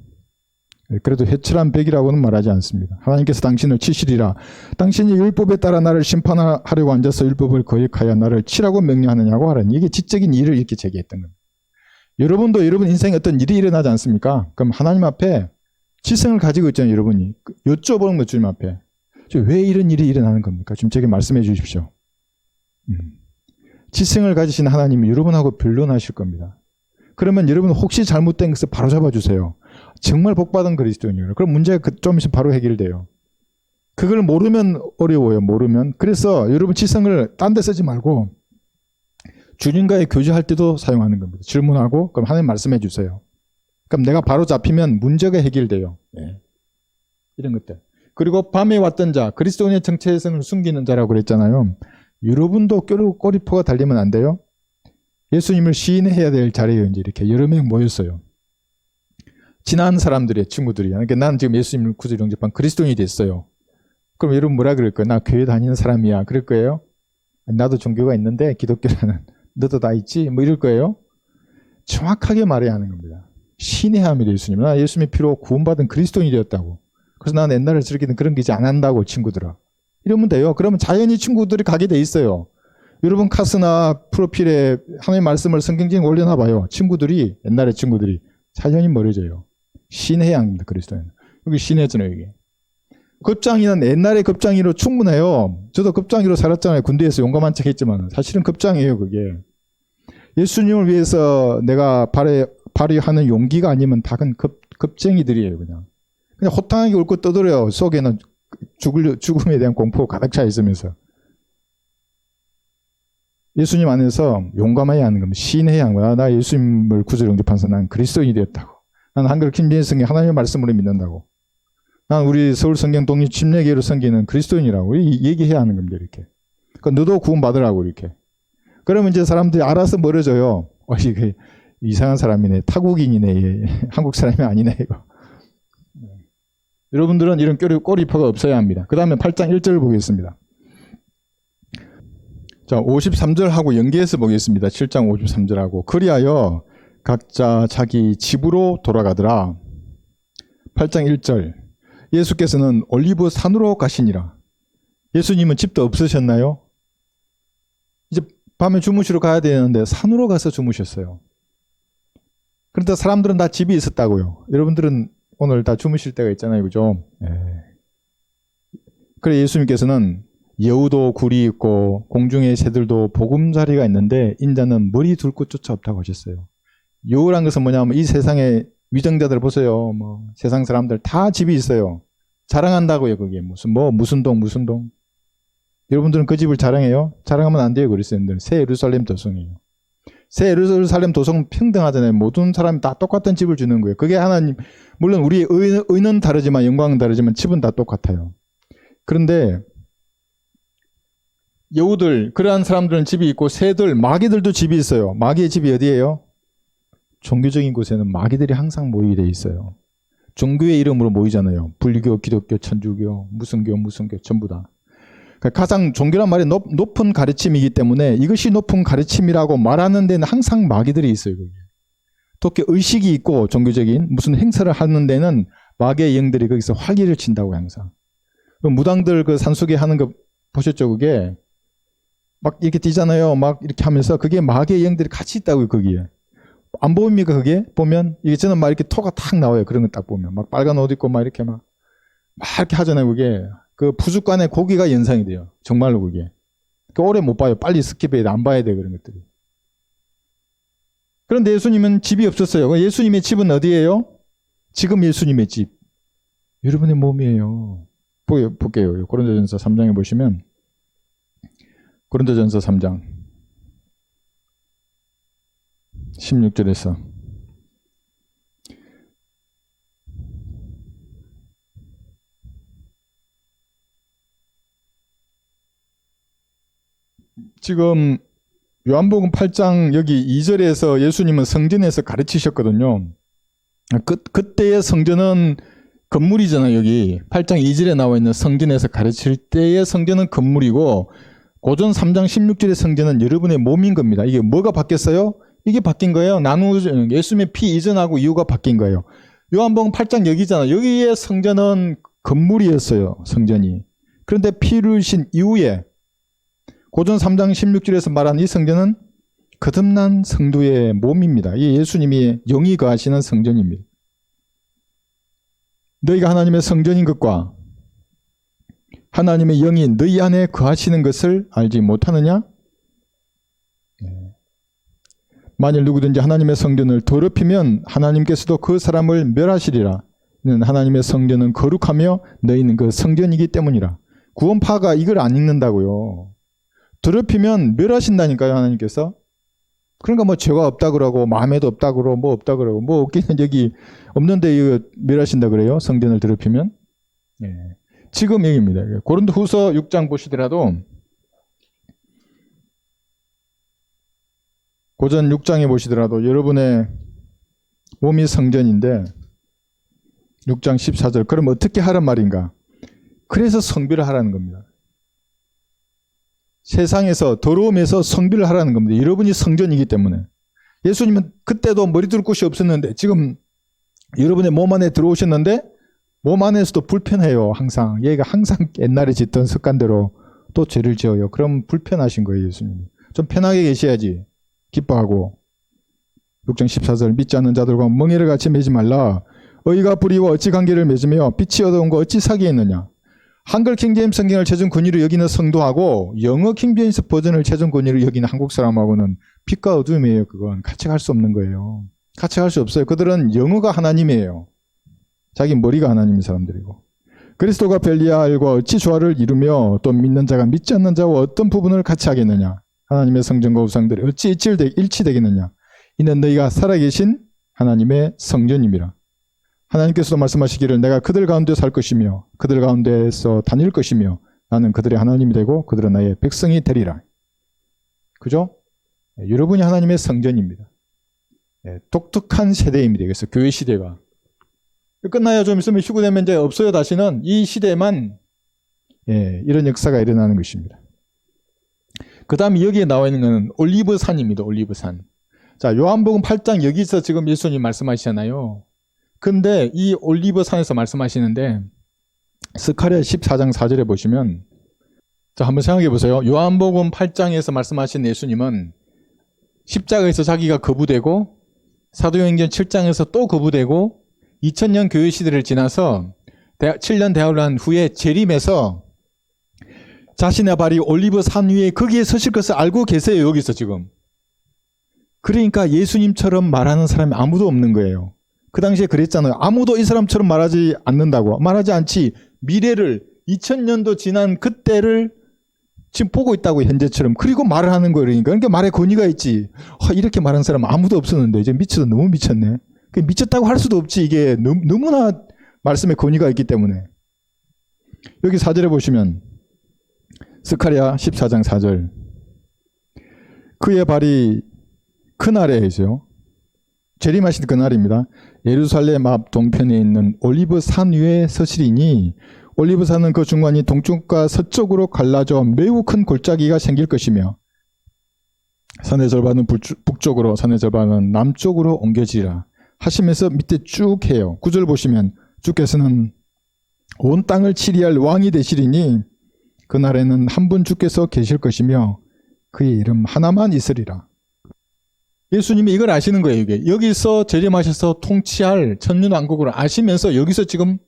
그래도 회칠한 벽이라고는 말하지 않습니다. 하나님께서 당신을 치시리라. 당신이 율법에 따라 나를 심판하려고 앉아서 율법을 거역하여 나를 치라고 명령하느냐고 하라니. 이게 지적인 일을 이렇게 제기했던 겁니다. 여러분도 여러분 인생에 어떤 일이 일어나지 않습니까? 그럼 하나님 앞에 지성을 가지고 있잖아요. 여러분이. 여쭤보는 거 주님 앞에. 왜 이런 일이 일어나는 겁니까? 지금 제게 말씀해 주십시오. 지성을 가지신 하나님이 여러분하고 변론하실 겁니다. 그러면 여러분 혹시 잘못된 것을 바로 잡아주세요. 정말 복받은 그리스도인이에요. 그럼 문제가 좀 있으면 바로 해결돼요. 그걸 모르면 어려워요. 모르면. 그래서 여러분 지성을 딴 데 쓰지 말고 주님과의 교제할 때도 사용하는 겁니다. 질문하고 그럼 하나님 말씀해 주세요. 그럼 내가 바로 잡히면 문제가 해결돼요. 네. 이런 것들. 그리고 밤에 왔던 자, 그리스도인의 정체성을 숨기는 자라고 그랬잖아요. 여러분도 꼬리표가 달리면 안 돼요. 예수님을 시인해야 될 자리에 이제 이렇게 여러 명 모였어요. 지난 사람들의 친구들이. 그러니까 난 지금 예수님을 구주 영접한 그리스도인이 됐어요. 그럼 여러분 뭐라 그럴 거예요? 나 교회 다니는 사람이야. 그럴 거예요? 나도 종교가 있는데 기독교라는 너도 다 있지? 뭐 이럴 거예요? 정확하게 말해야 하는 겁니다. 신뢰합니다. 예수님. 나 예수님의 피로 구원받은 그리스도인이 되었다고. 그래서 난 옛날에 저렇게는 그런 게 이제 안 한다고 친구들아. 이러면 돼요. 그러면 자연히 친구들이 가게 돼 있어요. 여러분 카스나 프로필에 하나님의 말씀을 성경적인 올려놔봐요. 친구들이 옛날의 친구들이 자연히 멀어져요. 신해야 합니다. 그리스도는. 여기 신해잖아요. 이게. 급장이는 옛날의 급장이로 충분해요. 저도 급장이로 살았잖아요. 군대에서 용감한 척 했지만 사실은 급장이에요. 그게. 예수님을 위해서 내가 발휘하는 용기가 아니면 다 급쟁이들이에요. 그냥 호탕하게 옳고 떠들어요. 속에는 죽음에 대한 공포가 가득 차 있으면서. 예수님 안에서 용감해야 하는 겁니다. 시인해야 하는 거야. 나 예수님을 구주로 영접해서 난 그리스도인이 되었다고. 난 한글 김진희 성경 하나님의 말씀으로 믿는다고. 난 우리 서울 성경 독립 침례교회로 섬기는 그리스도인이라고 얘기해야 하는 겁니다. 이렇게. 그러니까 너도 구원받으라고 이렇게. 그러면 이제 사람들이 알아서 멀어져요. 이게 이상한 사람이네. 타국인이네. 한국 사람이 아니네. 이거. 여러분들은 이런 꼬리표가 없어야 합니다. 그 다음에 8장 1절을 보겠습니다. 자, 53절하고 연계해서 보겠습니다. 7장 53절하고. 그리하여 각자 자기 집으로 돌아가더라. 8장 1절. 예수께서는 올리브 산으로 가시니라. 예수님은 집도 없으셨나요? 이제 밤에 주무시러 가야 되는데 산으로 가서 주무셨어요. 그런데 사람들은 다 집이 있었다고요. 여러분들은 오늘 다 주무실 때가 있잖아요. 그죠? 그래 예수님께서는 여우도 굴이 있고 공중의 새들도 보금자리가 있는데 인자는 머리 둘 곳조차 없다고 하셨어요. 여우란 것은 뭐냐면 이 세상의 위정자들 보세요. 뭐 세상 사람들 다 집이 있어요. 자랑한다고요. 그게 무슨 동. 여러분들은 그 집을 자랑해요? 자랑하면 안 돼요. 그리스도인들은 새 예루살렘 도성이에요. 새 예루살렘 도성은 평등하잖아요. 모든 사람이 다 똑같은 집을 주는 거예요. 그게 하나님, 물론 우리의 의는 다르지만 영광은 다르지만 집은 다 똑같아요. 그런데 여우들, 그러한 사람들은 집이 있고 새들, 마귀들도 집이 있어요. 마귀의 집이 어디예요? 종교적인 곳에는 마귀들이 항상 모이게 돼 있어요. 종교의 이름으로 모이잖아요. 불교, 기독교, 천주교, 무슨 교 전부 다. 가장 종교란 말이 높은 가르침이기 때문에 이것이 높은 가르침이라고 말하는 데는 항상 마귀들이 있어요. 특히 의식이 있고 종교적인 무슨 행사를 하는 데는 마귀의 영들이 거기서 활기를 친다고 항상. 무당들 그 산속에 하는 거 보셨죠? 그게 막 이렇게 뛰잖아요. 막 이렇게 하면서 그게 마귀의 영들이 같이 있다고요. 거기에. 안 보입니까? 그게? 보면 이게 저는 막 이렇게 토가 탁 나와요. 그런 거 딱 보면. 막 빨간 옷 입고 막 이렇게 막 이렇게 하잖아요. 그게. 그 부숫간에 고기가 연상이 돼요. 정말로 그게. 오래 못 봐요. 빨리 스킵해야 돼. 안 봐야 돼. 그런 것들이. 그런데 예수님은 집이 없었어요. 예수님의 집은 어디예요? 지금 예수님의 집. 여러분의 몸이에요. 볼게요. 고린도전서 3장에 보시면 고린도전서 3장 16절에서 지금 요한복음 8장 여기 2절에서 예수님은 성전에서 가르치셨거든요. 그때의 성전은 건물이잖아요. 여기 8장 2절에 나와 있는 성전에서 가르칠 때의 성전은 건물이고 고전 3장 16절의 성전은 여러분의 몸인 겁니다. 이게 뭐가 바뀌었어요? 이게 바뀐 거예요. 예수님의 피 이전하고 이후가 바뀐 거예요. 요한복음 8장 여기잖아요. 여기의 성전은 건물이었어요. 성전이. 그런데 피를 신 이후에 고전 3장 16절에서 말한 이 성전은 거듭난 성도의 몸입니다. 이 예수님이 영이 거하시는 성전입니다. 너희가 하나님의 성전인 것과 하나님의 영이 너희 안에 거하시는 것을 알지 못하느냐? 만일 누구든지 하나님의 성전을 더럽히면 하나님께서도 그 사람을 멸하시리라. 이는 하나님의 성전은 거룩하며 너희는 그 성전이기 때문이라. 구원파가 이걸 안 읽는다고요. 더럽히면 멸하신다니까요. 하나님께서. 그러니까 뭐 죄가 없다 그러고 마음에도 없다 그러고 뭐 없다 그러고 뭐 없기는 여기 없는데 이거 멸하신다 그래요. 성전을 더럽히면. 지금 얘기입니다. 고린도후서 6장 보시더라도 고전 6장에 보시더라도 여러분의 몸이 성전인데 6장 14절 그럼 어떻게 하란 말인가? 그래서 성비를 하라는 겁니다. 세상에서 더러움에서 성비를 하라는 겁니다. 여러분이 성전이기 때문에. 예수님은 그때도 머리 둘 곳이 없었는데 지금 여러분의 몸 안에 들어오셨는데 몸 안에서도 불편해요. 항상. 얘가 항상 옛날에 짓던 습관대로 또 죄를 지어요. 그럼 불편하신 거예요. 예수님. 좀 편하게 계셔야지. 기뻐하고. 6장 14절 믿지 않는 자들과 멍에를 같이 매지 말라. 의가 불의와 어찌 관계를 맺으며 빛이 어두운 거 어찌 사귀있느냐. 한글 킹제임스 성경을 최종 권위로 여기는 성도하고 영어 킹제임스 버전을 최종 권위로 여기는 한국 사람하고는 빛과 어둠이에요. 그건 같이 갈 수 없는 거예요. 같이 갈 수 없어요. 그들은 영어가 하나님이에요. 자기 머리가 하나님인 사람들이고. 그리스도가 벨리알과 어찌 조화를 이루며 또 믿는 자가 믿지 않는 자와 어떤 부분을 같이 하겠느냐. 하나님의 성전과 우상들이 어찌 일치되겠느냐. 이는 너희가 살아계신 하나님의 성전임이라. 하나님께서도 말씀하시기를 내가 그들 가운데 살 것이며 그들 가운데에서 다닐 것이며 나는 그들의 하나님이 되고 그들은 나의 백성이 되리라. 그죠? 여러분이 하나님의 성전입니다. 독특한 세대입니다. 그래서 교회 시대가. 끝나요. 좀 있으면 휴구되면 이제 없어요. 다시는 이 시대만 이런 역사가 일어나는 것입니다. 그 다음에 여기에 나와 있는 것은 올리브산입니다. 올리브산. 자, 요한복음 8장 여기서 지금 예수님 말씀하시잖아요. 근데 이 올리브산에서 말씀하시는데 스가랴 14장 4절에 보시면, 자, 한번 생각해 보세요. 요한복음 8장에서 말씀하신 예수님은 십자가에서 자기가 거부되고, 사도행전 7장에서 또 거부되고, 2000년 교회 시대를 지나서 7년 대화를 한 후에 재림해서 자신의 발이 올리브산 위에 거기에 서실 것을 알고 계세요. 여기서 지금. 그러니까 예수님처럼 말하는 사람이 아무도 없는 거예요. 그 당시에 그랬잖아요. 아무도 이 사람처럼 말하지 않는다고. 말하지 않지. 미래를 2000년도 지난 그때를 지금 보고 있다고, 현재처럼. 그리고 말을 하는 거예요. 그러니까 말에 권위가 있지. 이렇게 말하는 사람 아무도 없었는데 이제 미쳐서 너무 미쳤네. 미쳤다고 할 수도 없지. 이게 너무나 말씀에 권위가 있기 때문에. 여기 4절에 보시면 스가랴 14장 4절. 그의 발이 그날에죠. 재림하신 그날입니다. 예루살렘 앞 동편에 있는 올리브산 위에 서시리니, 올리브산은 그 중간이 동쪽과 서쪽으로 갈라져 매우 큰 골짜기가 생길 것이며 산의 절반은 북쪽으로 산의 절반은 남쪽으로 옮겨지리라 하시면서 밑에 쭉 해요. 9절 보시면 주께서는 온 땅을 치리할 왕이 되시리니 그날에는 한 분 주께서 계실 것이며 그의 이름 하나만 있으리라. 예수님이 이걸 아시는 거예요. 이게 여기서 재림하셔서 통치할 천년왕국을 아시면서 여기서 지금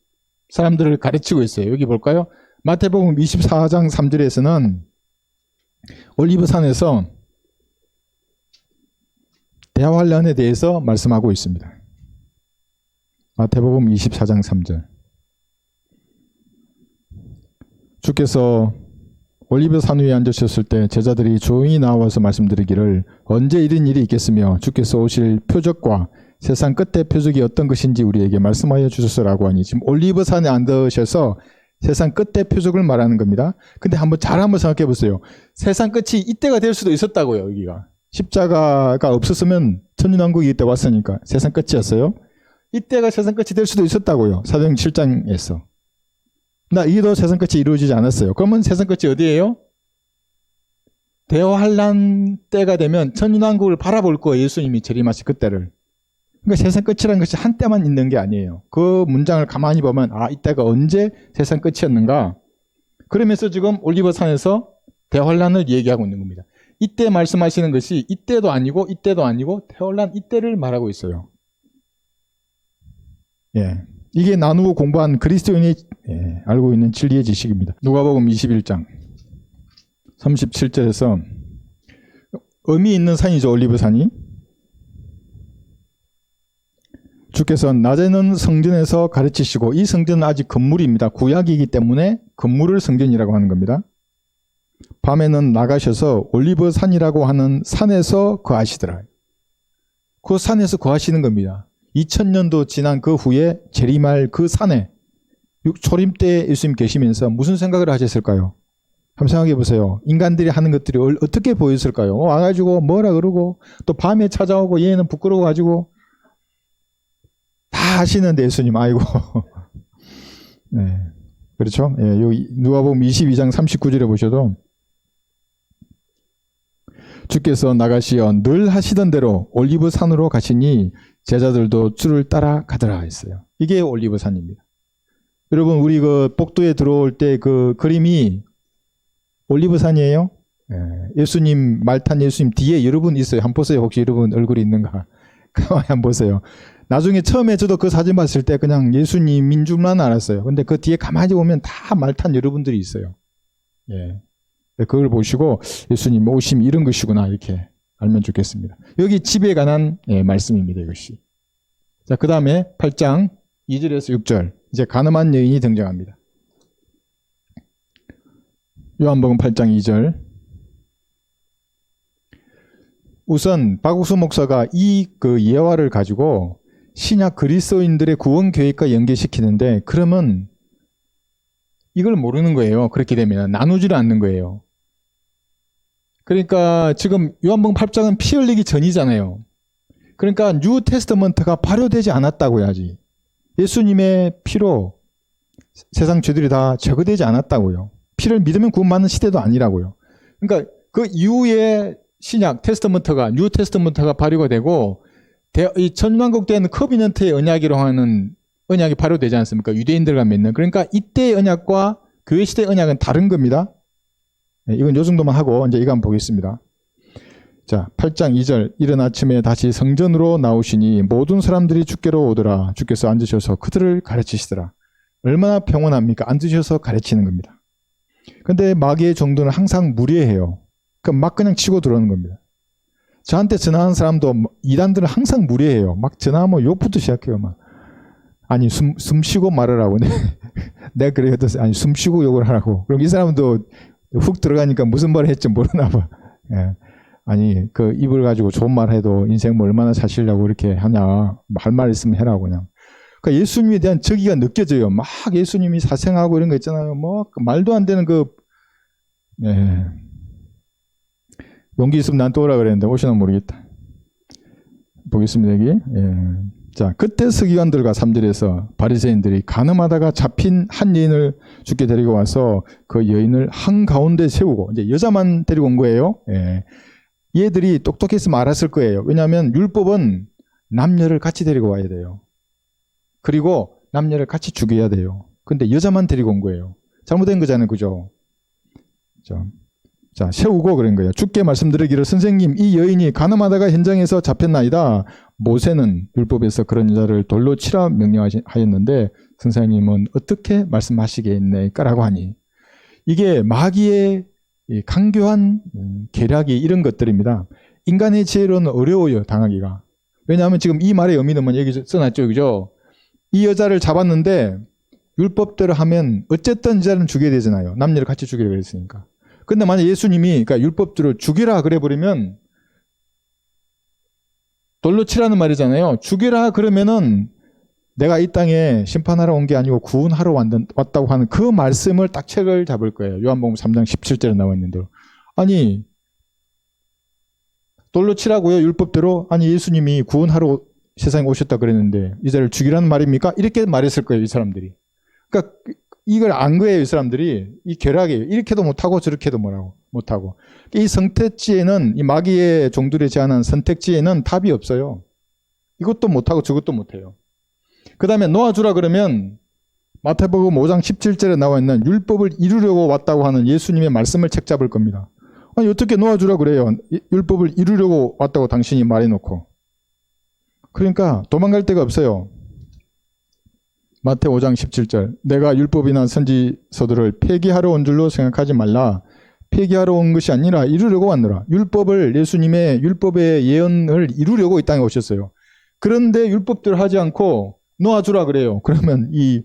사람들을 가르치고 있어요. 여기 볼까요? 마태복음 24장 3절에서는 올리브산에서 대환란에 대해서 말씀하고 있습니다. 마태복음 24장 3절. 주께서 올리브산 위에 앉으셨을 때 제자들이 조용히 나와서 말씀드리기를 언제 이런 일이 있겠으며 주께서 오실 표적과 세상 끝의 표적이 어떤 것인지 우리에게 말씀하여 주소서라고 하니, 지금 올리브산에 앉으셔서 세상 끝의 표적을 말하는 겁니다. 근데 한번 생각해 보세요. 세상 끝이 이때가 될 수도 있었다고요. 여기가 십자가가 없었으면 천년왕국이 이때 왔으니까 세상 끝이었어요. 이때가 세상 끝이 될 수도 있었다고요. 사도행전 7장에서. 이도 세상 끝이 이루어지지 않았어요. 그러면 세상 끝이 어디예요? 대환란 때가 되면 천년왕국을 바라볼 거예요. 예수님이 재림하신 그때를. 그러니까 세상 끝이라는 것이 한때만 있는 게 아니에요. 그 문장을 가만히 보면 이때가 언제 세상 끝이었는가. 그러면서 지금 올리브산에서 대환란을 얘기하고 있는 겁니다. 이때 말씀하시는 것이 이때도 아니고 이때도 아니고 대환란 이때를 말하고 있어요. 예, 이게 나누고 공부한 그리스도인이 알고 있는 진리의 지식입니다. 누가복음 21장 37절에서 의미 있는 산이죠. 올리브산이. 주께서 낮에는 성전에서 가르치시고, 이 성전은 아직 건물입니다. 구약이기 때문에 건물을 성전이라고 하는 겁니다. 밤에는 나가셔서 올리브산이라고 하는 산에서 거하시더라. 그 산에서 거하시는 겁니다. 2000년도 지난 그 후에 재림할 그 산에 초림 때 예수님 계시면서 무슨 생각을 하셨을까요? 한번 생각해 보세요. 인간들이 하는 것들이 어떻게 보였을까요? 와가지고 뭐라 그러고 또 밤에 찾아오고 얘는 부끄러워가지고 다 하시는데 예수님 아이고 네, 그렇죠? 예, 여기 누가복음 22장 39절에 보셔도 주께서 나가시어 늘 하시던 대로 올리브산으로 가시니 제자들도 주를 따라 가더라 했어요. 이게 올리브산입니다. 여러분, 우리 그 복도에 들어올 때 그 그림이 올리브산이에요. 예수님 말탄 예수님 뒤에 여러분 있어요. 한번 보세요. 혹시 여러분 얼굴이 있는가? 가만히 한번 보세요. 나중에 처음에 저도 그 사진 봤을 때 그냥 예수님인 줄만 알았어요. 근데 그 뒤에 가만히 보면 다 말탄 여러분들이 있어요. 예. 그걸 보시고 예수님 오심 이런 것이구나 이렇게 알면 좋겠습니다. 여기 집에 관한 말씀입니다. 이것이. 자, 그 다음에 8장 2절에서 6절 이제 가늠한 여인이 등장합니다. 요한복음 8장 2절. 우선 박옥수 목사가 이 그 예화를 가지고 신약 그리스도인들의 구원 계획과 연계시키는데, 그러면 이걸 모르는 거예요. 그렇게 되면 나누지를 않는 거예요. 그러니까 지금 요한복음 8장은 피 흘리기 전이잖아요. 그러니까 뉴 테스터먼트가 발효되지 않았다고 해야지. 예수님의 피로 세상 죄들이 다 제거되지 않았다고요. 피를 믿으면 구원받는 시대도 아니라고요. 그러니까 그 이후에 신약 테스터먼트가 뉴 테스터먼트가 발효가 되고 이 천만국 때는 커비넌트의 언약이라고 하는 언약이 발효되지 않습니까? 유대인들과 맺는. 그러니까 이때의 언약과 교회 시대의 언약은 다른 겁니다. 네, 이건 요 정도만 하고 이제 이거 한번 보겠습니다. 자, 8장 2절. 이른 아침에 다시 성전으로 나오시니 모든 사람들이 주께로 오더라. 주께서 앉으셔서 그들을 가르치시더라. 얼마나 평온합니까? 앉으셔서 가르치는 겁니다. 근데 마귀의 종들은 항상 무례해요. 막 그냥 치고 들어오는 겁니다. 저한테 전화하는 사람도 이단들은 항상 무례해요. 막 전화하면 욕부터 시작해요. 막. 아니 숨 쉬고 말하라고. 내가 그래도 아니 숨 쉬고 욕을 하라고. 그럼 이 사람도 훅 들어가니까 무슨 말을 했지 모르나 봐. 예. 아니 그 입을 가지고 좋은 말 해도 인생 뭐 얼마나 사시려고 이렇게 하냐. 할 말 있으면 해라고 그냥. 그러니까 예수님에 대한 저기가 느껴져요. 막 예수님이 사생하고 이런 거 있잖아요. 뭐 말도 안 되는 그 예. 용기 있으면 난 또 오라 그랬는데 오시나 모르겠다. 보겠습니다 여기. 예. 자, 그때 서기관들과 3절에서 바리새인들이 간음하다가 잡힌 한 여인을 주께 데리고 와서 그 여인을 한가운데 세우고, 이제 여자만 데리고 온 거예요. 예. 얘들이 똑똑했으면 알았을 거예요. 왜냐하면 율법은 남녀를 같이 데리고 와야 돼요. 그리고 남녀를 같이 죽여야 돼요. 근데 여자만 데리고 온 거예요. 잘못된 거잖아요. 그죠? 자, 세우고 그런 거예요. 주께 말씀드리기를 선생님, 이 여인이 간음하다가 현장에서 잡혔나이다. 모세는 율법에서 그런 여자를 돌로 치라 명령하였는데 선생님은 어떻게 말씀하시겠네까라고 하니, 이게 마귀의 강교한 계략이 이런 것들입니다. 인간의 지혜로는 어려워요, 당하기가. 왜냐하면 지금 이 말의 의미는 여기 써놨죠, 그죠? 이 여자를 잡았는데 율법대로 하면 어쨌든 여자는 죽여야 되잖아요. 남녀를 같이 죽이라 그랬으니까. 근데 만약 예수님이 그러니까 율법대로 죽여라 그래 버리면, 돌로 치라는 말이잖아요. 죽여라 그러면은 내가 이 땅에 심판하러 온 게 아니고 구원하러 왔다고 하는 그 말씀을 딱 책을 잡을 거예요. 요한복음 3장 17절에 나와 있는 대로. 아니 돌로 치라고요 율법대로? 아니 예수님이 구원하러 세상에 오셨다 그랬는데 이자를 죽이라는 말입니까? 이렇게 말했을 거예요 이 사람들이. 그러니까 이걸 안 거예요 이 사람들이. 이 결학이에요. 이렇게도 못하고 저렇게도 못하고. 이 선택지에는, 이 마귀의 종들이 제안한 선택지에는 답이 없어요. 이것도 못하고 저것도 못해요. 그 다음에 놓아주라 그러면 마태복음 5장 17절에 나와 있는 율법을 이루려고 왔다고 하는 예수님의 말씀을 책 잡을 겁니다. 아니 어떻게 놓아주라 그래요? 율법을 이루려고 왔다고 당신이 말해놓고. 그러니까 도망갈 데가 없어요. 마태 5장 17절. 내가 율법이나 선지서들을 폐기하러 온 줄로 생각하지 말라. 폐기하러 온 것이 아니라 이루려고 왔노라. 예수님의 율법의 예언을 이루려고 이 땅에 오셨어요. 그런데 율법대로 하지 않고 놓아주라 그래요. 그러면 이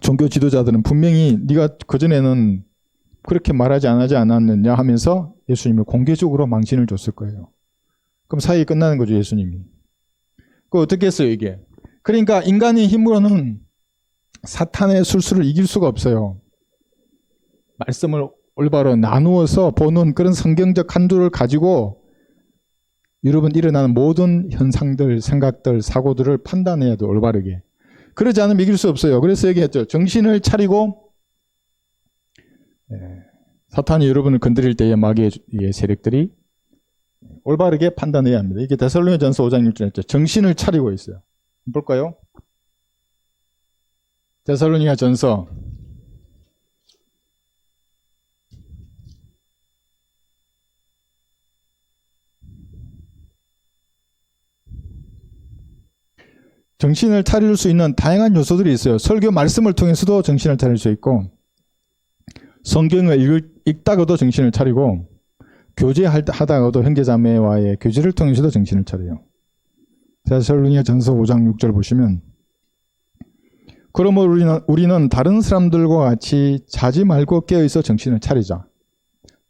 종교 지도자들은 분명히 네가 그전에는 그렇게 말하지 않았느냐 하면서 예수님을 공개적으로 망신을 줬을 거예요. 그럼 사역이 끝나는 거죠, 예수님이. 그거 어떻게 했어요, 이게? 그러니까 인간의 힘으로는 사탄의 술수를 이길 수가 없어요. 말씀을 올바로 나누어서 보는 그런 성경적 한도를 가지고 여러분 일어나는 모든 현상들, 생각들, 사고들을 판단해야 돼요, 올바르게. 그러지 않으면 이길 수 없어요. 그래서 얘기했죠. 정신을 차리고 사탄이 여러분을 건드릴 때에 마귀의 세력들이 올바르게 판단해야 합니다. 이게 데살로니가전서 5장 1절에 했죠. 정신을 차리고 있어요. 볼까요? 데살로니가전서 '정신을 차릴 수 있는 다양한 요소들이 있어요. 설교 말씀을 통해서도 정신을 차릴 수 있고, 성경을 읽다가도 정신을 차리고, 교제하다가도 형제자매와의 교제를 통해서도 정신을 차려요. 데살로니가전서 5장 6절 보시면, 그러므로 우리는 다른 사람들과 같이 자지 말고 깨어있어 정신을 차리자.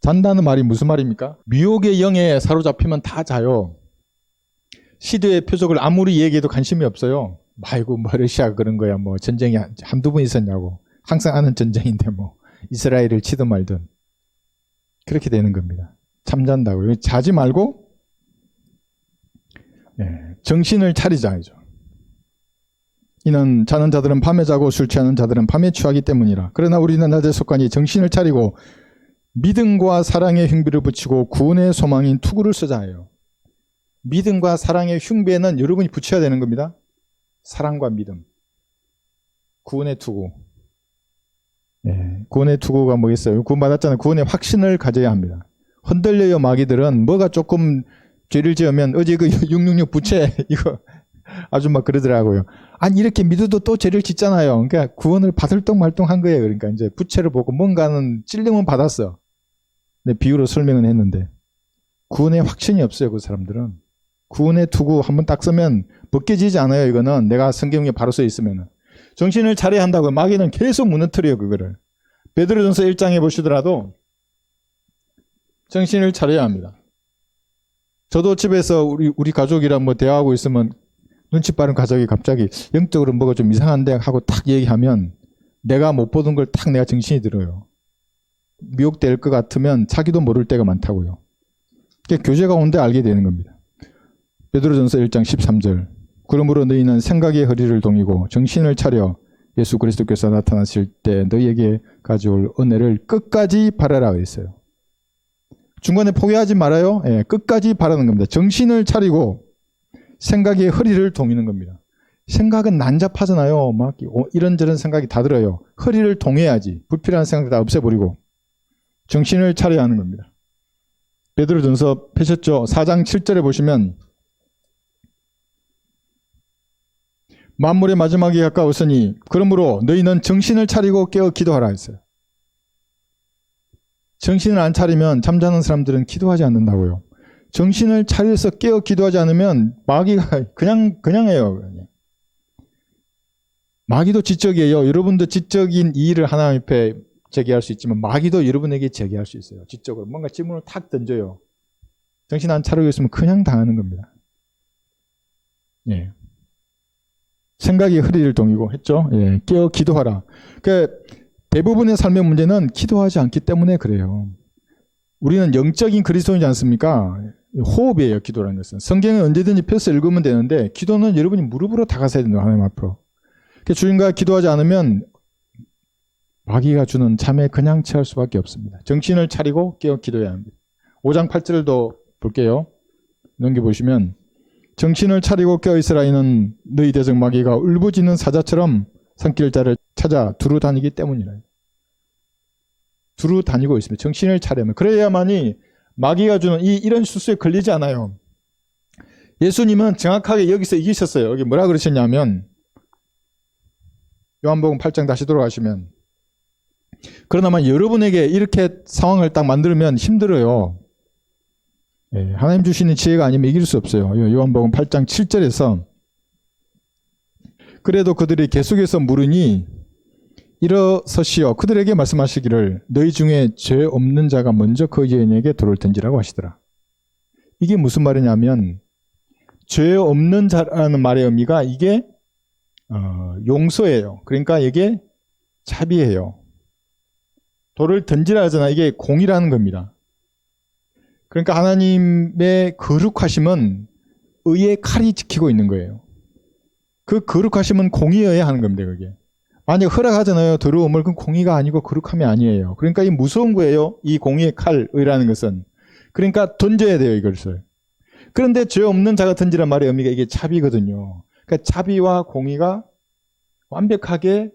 잔다는 말이 무슨 말입니까? 미혹의 영에 사로잡히면 다 자요. 시대의 표적을 아무리 얘기해도 관심이 없어요. 아이고 뭐 러시아가 그런 거야, 뭐 전쟁이 한두 번 있었냐고. 항상 하는 전쟁인데 뭐 이스라엘을 치든 말든. 그렇게 되는 겁니다. 잠잔다고요. 자지 말고 정신을 차리자죠. 이는 자는 자들은 밤에 자고 술 취하는 자들은 밤에 취하기 때문이라. 그러나 우리는 낮에 속하니 정신을 차리고 믿음과 사랑의 흉배를 붙이고 구원의 소망인 투구를 쓰자 해요. 믿음과 사랑의 흉배는 여러분이 붙여야 되는 겁니다. 사랑과 믿음. 구원의 투구. 구원의 투구가 뭐겠어요? 구원 받았잖아요. 구원의 확신을 가져야 합니다. 흔들려요 마귀들은. 뭐가 조금 죄를 지으면 어제 그 666 부채 이거 아주 막 그러더라고요. 아니 이렇게 믿어도 또 죄를 짓잖아요. 그러니까 구원을 받을 똥 말똥 한 거예요. 그러니까 이제 부채를 보고 뭔가는 찔림은 받았어. 네, 비유로 설명은 했는데 구원의 확신이 없어요. 그 사람들은. 구원의 투구 한번 딱 쓰면 벗겨지지 않아요. 이거는 내가 성경에 바로 써 있으면. 정신을 차려야 한다고 마귀는 계속 무너뜨려요. 그거를. 베드로전서 1장에 보시더라도 정신을 차려야 합니다. 저도 집에서 우리 가족이랑 뭐 대화하고 있으면 눈치 빠른 가족이 갑자기 영적으로 뭐가 좀 이상한데 하고 딱 얘기하면 내가 못 보던 걸 딱 내가 정신이 들어요. 미혹될 것 같으면 자기도 모를 때가 많다고요. 그러니까 교제가 온데 알게 되는 겁니다. 베드로전서 1장 13절. 그러므로 너희는 생각의 허리를 동이고 정신을 차려 예수 그리스도께서 나타나실 때 너희에게 가져올 은혜를 끝까지 바라라 했어요. 중간에 포기하지 말아요. 끝까지 바라는 겁니다. 정신을 차리고 생각의 허리를 동이는 겁니다. 생각은 난잡하잖아요. 막 이런저런 생각이 다 들어요. 허리를 동해야지. 불필요한 생각 다 없애버리고 정신을 차려야 하는 겁니다. 베드로전서 펴셨죠? 4장 7절에 보시면 만물의 마지막이 가까웠으니 그러므로 너희는 정신을 차리고 깨어 기도하라 했어요. 정신을 안 차리면 잠자는 사람들은 기도하지 않는다고요. 정신을 차려서 깨어 기도하지 않으면 마귀가 그냥 해요. 마귀도 지적이에요. 여러분도 지적인 이의를 하나님 앞에 제기할 수 있지만 마귀도 여러분에게 제기할 수 있어요. 지적으로 뭔가 질문을 탁 던져요. 정신 안 차리고 있으면 그냥 당하는 겁니다. 생각이 허리를 동이고 했죠. 깨어 기도하라. 그러니까 대부분의 삶의 문제는 기도하지 않기 때문에 그래요. 우리는 영적인 그리스도인이지 않습니까? 호흡이에요. 기도라는 것은. 성경은 언제든지 펴서 읽으면 되는데 기도는 여러분이 무릎으로 다가서야 된다. 하나님 앞으로. 그러니까 주님과 기도하지 않으면 마귀가 주는 잠에 그냥 취할 수밖에 없습니다. 정신을 차리고 깨어 기도해야 합니다. 5장 8절도 볼게요. 넘겨보시면 정신을 차리고 깨어있으라 이는 너희 대적 마귀가 울부짖는 사자처럼 삼킬 자를 찾아 두루 다니기 때문이라. 두루 다니고 있습니다. 정신을 차리면. 그래야만이 마귀가 주는 이런 수수에 걸리지 않아요. 예수님은 정확하게 여기서 이기셨어요. 여기 뭐라 그러셨냐면 요한복음 8장 다시 돌아가시면 그러나만 여러분에게 이렇게 상황을 딱 만들면 힘들어요. 하나님 주시는 지혜가 아니면 이길 수 없어요. 요한복음 8장 7절에서 그래도 그들이 계속해서 물으니 일어서시어 그들에게 말씀하시기를 너희 중에 죄 없는 자가 먼저 그 여인에게 돌을 던지라고 하시더라. 이게 무슨 말이냐면 죄 없는 자라는 말의 의미가 이게 용서예요. 그러니까 이게 자비예요. 돌을 던지라 하잖아. 이게 공이라는 겁니다. 그러니까 하나님의 거룩하심은 의의 칼이 지키고 있는 거예요. 그 거룩하심은 공의여야 하는 겁니다. 그게. 만약 허락하잖아요. 더러움을. 그건 공의가 아니고 거룩함이 아니에요. 그러니까 이 무서운 거예요. 이 공의의 칼, 의라는 것은. 그러니까 던져야 돼요. 이것을. 그런데 죄 없는 자가 던지란 말의 의미가 이게 자비거든요. 그러니까 자비와 공의가 완벽하게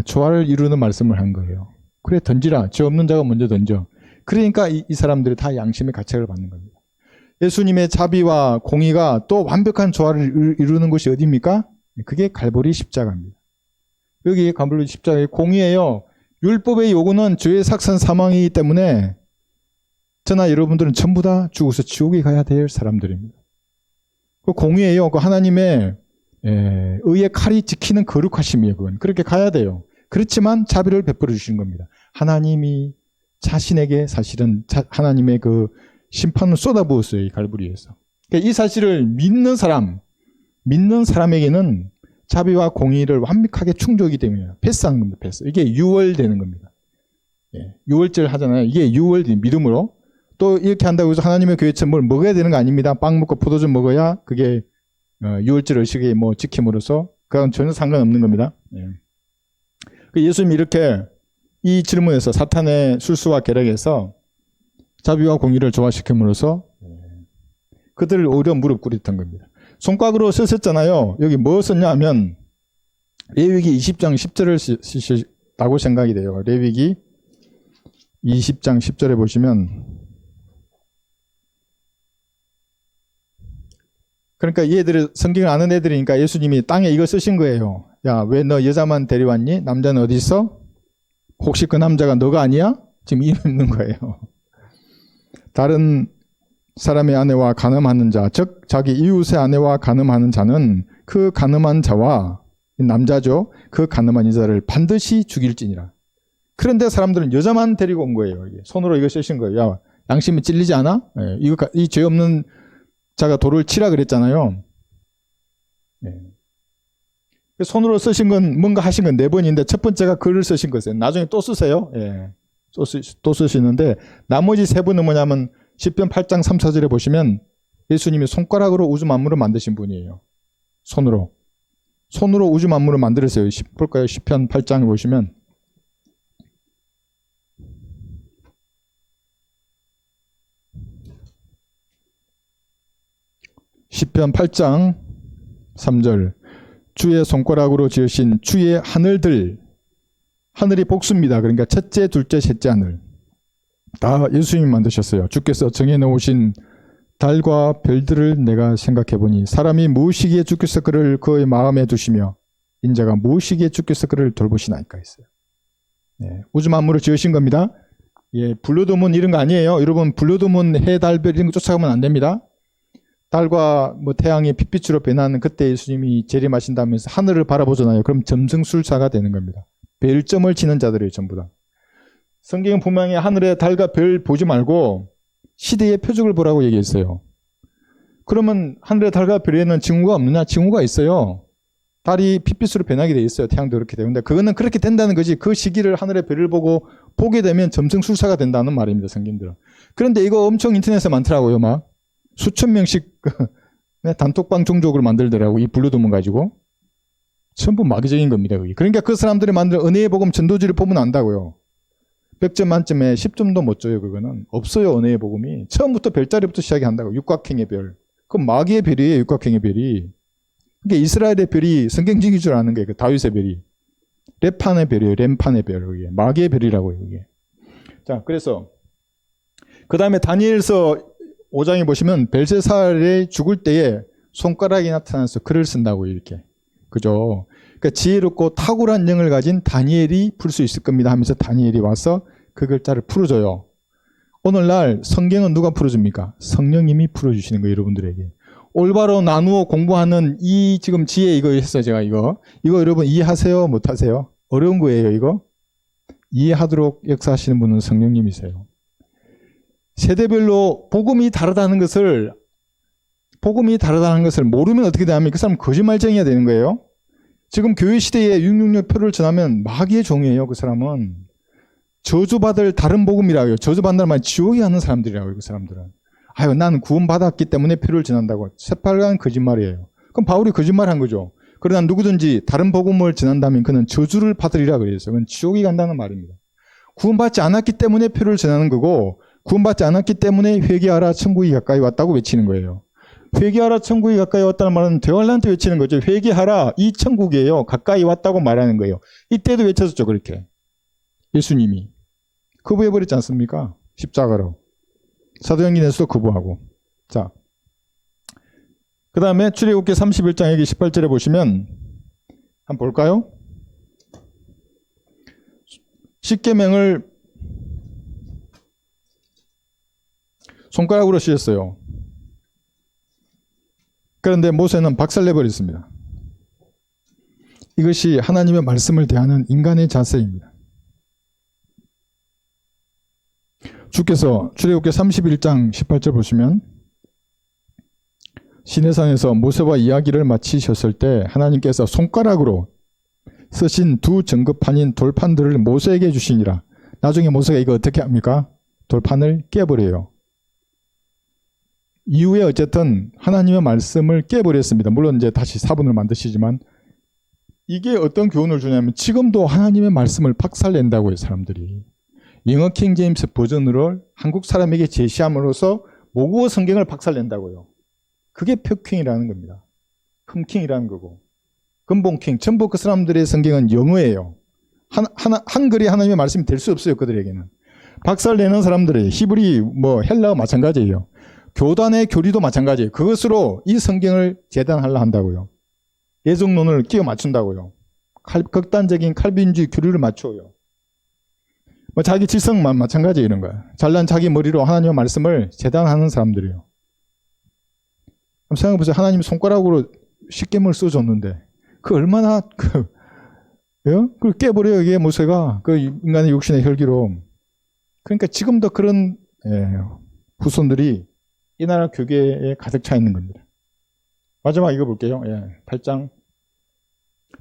조화를 이루는 말씀을 한 거예요. 그래 던지라. 죄 없는 자가 먼저 던져. 그러니까 이 사람들이 다 양심의 가책을 받는 겁니다. 예수님의 자비와 공의가 또 완벽한 조화를 이루는 곳이 어디입니까? 그게 갈보리 십자가입니다. 여기 갈보리 십자가의 공의예요. 율법의 요구는 죄의 삭선 사망이기 때문에 저나 여러분들은 전부 다 죽어서 지옥에 가야 될 사람들입니다. 그 공의예요. 그 하나님의 의의 칼이 지키는 거룩하심이에요. 그건 그렇게 가야 돼요. 그렇지만 자비를 베풀어 주시는 겁니다. 하나님이 자신에게 사실은 하나님의 그 심판을 쏟아부었어요. 이 갈보리에서. 그러니까 이 사실을 믿는 사람에게는 자비와 공의를 완벽하게 충족이기 때문에 패스하는 겁니다. 패스. 이게 유월되는 겁니다. 유월절 하잖아요. 이게 유월된 믿음으로. 또 이렇게 한다고 해서 하나님의 교회처럼 뭘 먹어야 되는 거 아닙니다. 빵 먹고 포도주 먹어야 그게 유월절 의식의 뭐 지킴으로써 그건 전혀 상관없는 겁니다. 예수님이 이렇게 이 질문에서 사탄의 술수와 계략에서 자비와 공의를 조화시킴으로써 그들을 오히려 무릎 꿇였던 겁니다. 손가락으로 쓰셨잖아요. 여기 뭐 썼냐 하면 레위기 20장 10절을 쓰셨다고 생각이 돼요. 레위기 20장 10절에 보시면 그러니까 얘들이 성경을 아는 애들이니까 예수님이 땅에 이거 쓰신 거예요. 야, 왜 너 여자만 데려왔니? 남자는 어디 있어? 혹시 그 남자가 너가 아니야? 지금 이 묻는 거예요. 다른 사람의 아내와 간음하는 자, 즉 자기 이웃의 아내와 간음하는 자는 그 간음한 자와 남자죠. 그 간음한 여자를 반드시 죽일지니라. 그런데 사람들은 여자만 데리고 온 거예요. 손으로 이거 쓰신 거예요. 야, 양심이 찔리지 않아? 예, 이거 이 죄 없는 자가 돌을 치라 그랬잖아요. 예. 손으로 쓰신 건 뭔가 하신 건 4번인데 첫 번째가 글을 쓰신 거예요. 나중에 또 쓰세요. 예. 또 쓰시는데 나머지 3번은 뭐냐면 시편 8장 3, 4절에 보시면 예수님이 손가락으로 우주 만물을 만드신 분이에요. 손으로 우주 만물을 만들었어요. 볼까요? 시편 8장에 보시면 시편 8장 3절 주의 손가락으로 지으신 주의 하늘들, 하늘이 복수입니다. 그러니까 첫째, 둘째, 셋째 하늘 다 예수님이 만드셨어요. 주께서 정해놓으신 달과 별들을 내가 생각해보니 사람이 무엇이기에 주께서 그를 그의 마음에 두시며 인자가 무엇이기에 주께서 그를 돌보시나이까 했어요. 네, 우주 만물을 지으신 겁니다. 예, 블루드문 이런 거 아니에요. 여러분 블루드문 해, 달, 별 이런 거 쫓아가면 안 됩니다. 달과 뭐 태양이 빛빛으로 변하는 그때 예수님이 재림하신다면서 하늘을 바라보잖아요. 그럼 점성술사가 되는 겁니다. 별점을 치는 자들이에요. 전부 다. 성경은 분명히 하늘에 달과 별 보지 말고 시대의 표적을 보라고 얘기했어요. 그러면 하늘의 달과 별에는 징후가 없느냐? 징후가 있어요. 달이 빛빛으로 변하게 돼 있어요. 태양도 그렇게 되는데 그거는 그렇게 된다는 거지. 그 시기를 하늘의 별을 보게 되면 점성술사가 된다는 말입니다. 성경들은. 그런데 이거 엄청 인터넷에 많더라고요. 막 수천 명씩 단톡방 종족을 만들더라고. 이 블루드문 가지고. 전부 마귀적인 겁니다. 그게. 그러니까 그 사람들이 만든 은혜의 복음 전도지를 보면 안다고요. 100점 만점에 10점도 못 줘요. 그거는. 없어요. 은혜의 복음이. 처음부터 별자리부터 시작한다고. 육각형의 별. 그건 마귀의 별이에요. 육각형의 별이. 그러니까 이스라엘의 별이 성경적인 줄 아는 거예요. 그 다윗의 별이. 렘판의 별이에요. 렘판의 별. 그게. 마귀의 별이라고요. 그게. 자, 그래서 그 다음에 다니엘서 5장에 보시면 벨세살이 죽을 때에 손가락이 나타나서 글을 쓴다고 이렇게. 그죠? 그러니까 지혜롭고 탁월한 영을 가진 다니엘이 풀 수 있을 겁니다 하면서 다니엘이 와서 그 글자를 풀어줘요. 오늘날 성경은 누가 풀어줍니까? 성령님이 풀어주시는 거예요. 여러분들에게. 올바로 나누어 공부하는 이 지금 지혜 이거 했어요. 제가 이거 여러분 이해하세요? 못하세요? 어려운 거예요. 이거. 이해하도록 역사하시는 분은 성령님이세요. 세대별로 복음이 다르다는 것을 모르면 어떻게 되냐면 그 사람은 거짓말쟁이가 되는 거예요. 지금 교회 시대에 666 표를 전하면 마귀의 종이에요. 그 사람은. 저주받을 다른 복음이라고요. 저주받는다는 말은 지옥에 가는 사람들이라고요. 그 사람들은. 아유, 나는 구원받았기 때문에 표를 전한다고. 새빨간 거짓말이에요. 그럼 바울이 거짓말한 거죠. 그러나 누구든지 다른 복음을 전한다면 그는 저주를 받으리라 그랬어요. 그건 지옥에 간다는 말입니다. 구원받지 않았기 때문에 표를 전하는 거고 구원받지 않았기 때문에 회개하라 천국이 가까이 왔다고 외치는 거예요. 회개하라 천국이 가까이 왔다는 말은 대활란테 외치는 거죠. 회개하라 이 천국이에요. 가까이 왔다고 말하는 거예요. 이때도 외쳤었죠. 그렇게. 예수님이. 거부해버렸지 않습니까? 십자가로. 사도행전에서도 거부하고. 자, 그 다음에 출애굽기 31장 여기 18절에 보시면 한번 볼까요? 십계명을 손가락으로 씌었어요. 그런데 모세는 박살내버렸습니다. 이것이 하나님의 말씀을 대하는 인간의 자세입니다. 주께서 출애굽기 31장 18절 보시면 시내산에서 모세와 이야기를 마치셨을 때 하나님께서 손가락으로 쓰신 두 증거판인 돌판들을 모세에게 주시니라. 나중에 모세가 이거 어떻게 합니까? 돌판을 깨버려요. 이후에 어쨌든 하나님의 말씀을 깨버렸습니다. 물론 이제 다시 사본을 만드시지만 이게 어떤 교훈을 주냐면 지금도 하나님의 말씀을 박살낸다고요, 사람들이. 영어 킹 제임스 버전으로 한국 사람에게 제시함으로써 모국어 성경을 박살낸다고요. 그게 표킹이라는 겁니다. 흠킹이라는 거고. 근본킹, 전부 그 사람들의 성경은 영어예요. 한글이 하나님의 말씀이 될 수 없어요, 그들에게는. 박살내는 사람들의 히브리, 헬라어 마찬가지예요. 교단의 교리도 마찬가지예요. 그것으로 이 성경을 재단하려 한다고요. 예정론을 끼워 맞춘다고요. 극단적인 칼빈주의 교리를 맞춰요. 자기 지성만 마찬가지 이런 거야. 잘난 자기 머리로 하나님의 말씀을 재단하는 사람들이에요. 생각해보세요. 하나님 손가락으로 십계명을 써줬는데 그 얼마나 그걸 깨버려요. 이게 모세가 그 인간의 육신의 혈기로. 그러니까 지금도 그런 후손들이 이 나라 교계에 가득 차 있는 겁니다. 마지막 이거 볼게요. 8장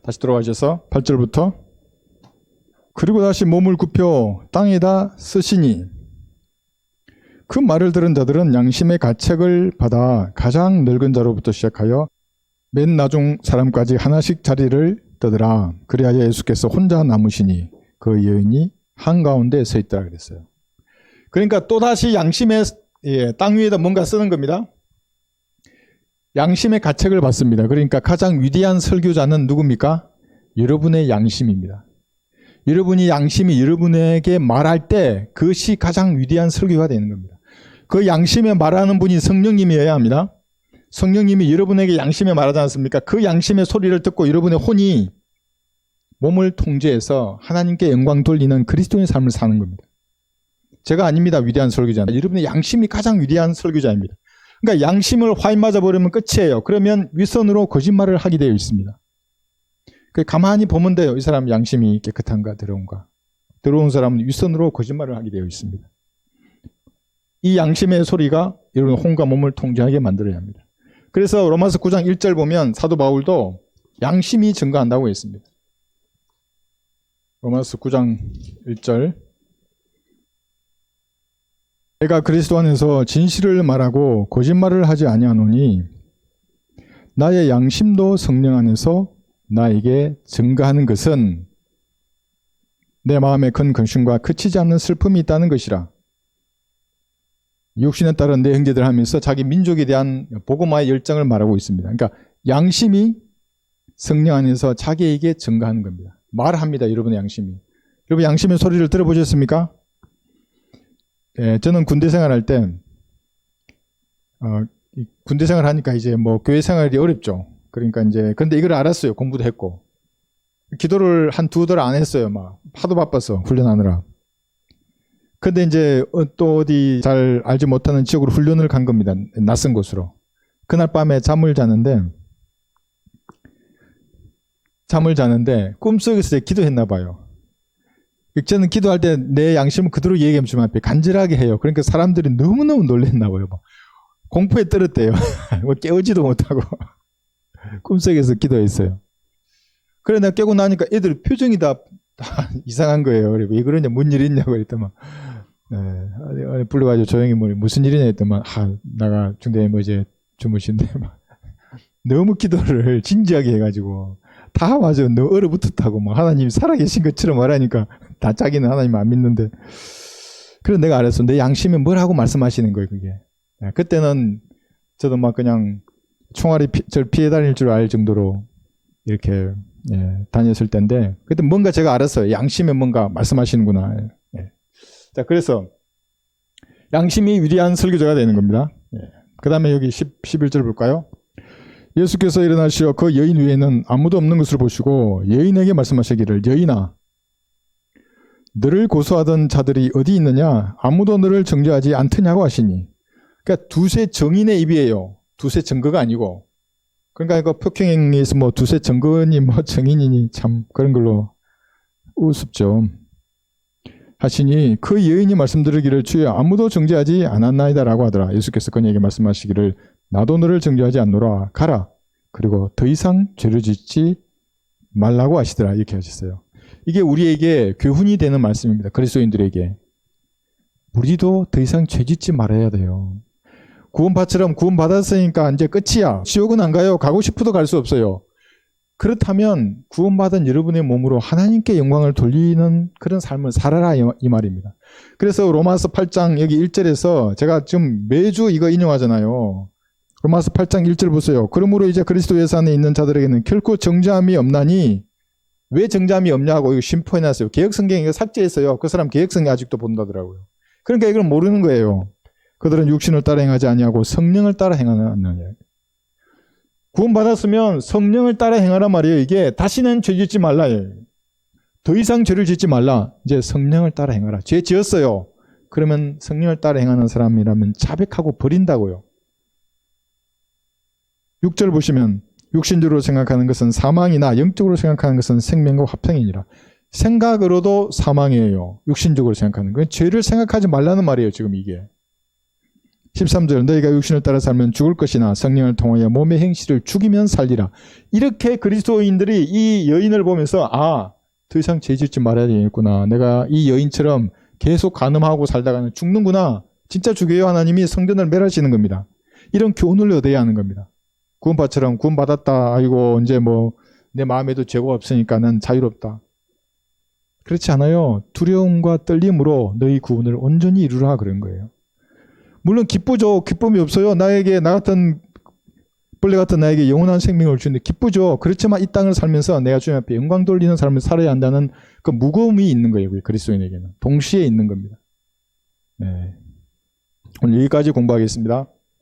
다시 들어가셔서 8절부터 그리고 다시 몸을 굽혀 땅에다 쓰시니 그 말을 들은 자들은 양심의 가책을 받아 가장 늙은 자로부터 시작하여 맨 나중 사람까지 하나씩 자리를 떠들아 그리하여 예수께서 혼자 남으시니 그 여인이 한가운데 서 있더라 그랬어요. 그러니까 또다시 양심의 땅 위에다 뭔가 쓰는 겁니다. 양심의 가책을 받습니다. 그러니까 가장 위대한 설교자는 누굽니까? 여러분의 양심입니다. 여러분이 양심이 여러분에게 말할 때 그것이 가장 위대한 설교가 되는 겁니다. 그 양심에 말하는 분이 성령님이어야 합니다. 성령님이 여러분에게 양심에 말하지 않습니까? 그 양심의 소리를 듣고 여러분의 혼이 몸을 통제해서 하나님께 영광 돌리는 그리스도인의 삶을 사는 겁니다. 제가 아닙니다. 위대한 설교자. 여러분의 양심이 가장 위대한 설교자입니다. 그러니까 양심을 화인 맞아버리면 끝이에요. 그러면 윗선으로 거짓말을 하게 되어 있습니다. 가만히 보면 돼요. 이 사람 양심이 깨끗한가 더러운가. 더러운 사람은 윗선으로 거짓말을 하게 되어 있습니다. 이 양심의 소리가 여러분 혼과 몸을 통제하게 만들어야 합니다. 그래서 로마서 9장 1절 보면 사도 바울도 양심이 증거한다고 했습니다. 로마서 9장 1절 내가 그리스도 안에서 진실을 말하고 거짓말을 하지 아니하노니 나의 양심도 성령 안에서 나에게 증거하는 것은 내 마음에 큰 근심과 그치지 않는 슬픔이 있다는 것이라. 육신에 따른 내 형제들 하면서 자기 민족에 대한 복음화의 열정을 말하고 있습니다. 그러니까 양심이 성령 안에서 자기에게 증거하는 겁니다. 말합니다. 여러분의 양심이. 여러분 양심의 소리를 들어보셨습니까? 저는 군대 생활할 때 군대 생활하니까 이제 교회 생활이 어렵죠. 그러니까 이제 근데 이걸 알았어요. 공부도 했고 기도를 한 2달 안 했어요. 하도 바빠서 훈련하느라. 근데 이제 또 어디 잘 알지 못하는 지역으로 훈련을 간 겁니다. 낯선 곳으로. 그날 밤에 잠을 자는데 꿈속에서 기도했나 봐요. 저는 기도할 때 내 양심은 그대로 얘기하면 좀 앞에 간절하게 해요. 그러니까 사람들이 너무너무 놀랬나 봐요. 공포에 떨었대요. 깨우지도 못하고 꿈속에서 기도했어요. 그래 내가 깨고 나니까 애들 표정이 다 이상한 거예요. 그래 왜 그러냐, 뭔 일 있냐고 그랬더만 불러가지고 조용히 무슨 일이냐 했더만 나가 중대에 이제 주무신데 너무 기도를 진지하게 해가지고 다 맞아. 너 얼어붙었다고 하나님이 살아계신 것처럼 말하니까 다 자기는 하나님 안 믿는데. 그래서 내가 알았어. 내 양심이 뭐라고 말씀하시는 거예요, 그게. 그때는 저도 그냥 총알이 저를 피해 다닐 줄 알 정도로 이렇게 다녔을 때인데 그때 뭔가 제가 알았어요. 양심에 뭔가 말씀하시는구나. 자, 그래서 양심이 위대한 설교자가 되는 겁니다. 그 다음에 여기 11절 볼까요? 예수께서 일어나시어 그 여인 위에는 아무도 없는 것을 보시고 여인에게 말씀하시기를 여인아 너를 고소하던 자들이 어디 있느냐 아무도 너를 정죄하지 않더냐고 하시니. 그러니까 두세 정인의 입이에요. 두세 증거가 아니고. 그러니까 이거 폭행에서 두세 증거니 정인이니 참 그런 걸로 우습죠. 하시니 그 여인이 말씀드리기를 주여 아무도 정죄하지 않았나이다라고 하더라. 예수께서 그녀에게 말씀하시기를 나도 너를 정죄하지 않노라. 가라. 그리고 더 이상 죄를 짓지 말라고 하시더라. 이렇게 하셨어요. 이게 우리에게 교훈이 되는 말씀입니다. 그리스도인들에게. 우리도 더 이상 죄 짓지 말아야 돼요. 구원받처럼 구원받았으니까 이제 끝이야. 지옥은 안 가요. 가고 싶어도 갈 수 없어요. 그렇다면 구원받은 여러분의 몸으로 하나님께 영광을 돌리는 그런 삶을 살아라 이 말입니다. 그래서 로마서 8장 여기 1절에서 제가 지금 매주 이거 인용하잖아요. 로마서 8장 1절 보세요. 그러므로 이제 그리스도 예수 안에 있는 자들에게는 결코 정죄함이 없나니, 왜 정죄함이 없냐고 이거 심포해놨어요. 개역성경 이거 삭제했어요. 그 사람 개역성경 아직도 본다더라고요. 그러니까 이걸 모르는 거예요. 그들은 육신을 따라 행하지 아니하고 성령을 따라 행하느냐. 구원받았으면 성령을 따라 행하란 말이에요. 이게 다시는 죄 짓지 말라. 더 이상 죄를 짓지 말라. 이제 성령을 따라 행하라. 죄 지었어요. 그러면 성령을 따라 행하는 사람이라면 자백하고 버린다고요. 6절 보시면 육신적으로 생각하는 것은 사망이나 영적으로 생각하는 것은 생명과 화평이니라. 생각으로도 사망이에요. 육신적으로 생각하는 거. 죄를 생각하지 말라는 말이에요. 지금 이게. 13절 너희가 육신을 따라 살면 죽을 것이나 성령을 통하여 몸의 행실을 죽이면 살리라. 이렇게 그리스도인들이 이 여인을 보면서 더 이상 죄 짓지 말아야 되겠구나. 내가 이 여인처럼 계속 간음하고 살다가는 죽는구나. 진짜 죽여요. 하나님이 성전을 멸하시는 겁니다. 이런 교훈을 얻어야 하는 겁니다. 구원받처럼 구원받았다. 아이고 이제 뭐 내 마음에도 죄가 없으니까 난 자유롭다. 그렇지 않아요. 두려움과 떨림으로 너희 구원을 온전히 이루라 그런 거예요. 물론 기쁘죠. 기쁨이 없어요. 나 같은 벌레 같은 나에게 영원한 생명을 주는데 기쁘죠. 그렇지만 이 땅을 살면서 내가 주님 앞에 영광 돌리는 삶을 살아야 한다는 그 무거움이 있는 거예요. 그리스도인에게는. 동시에 있는 겁니다. 네. 오늘 여기까지 공부하겠습니다.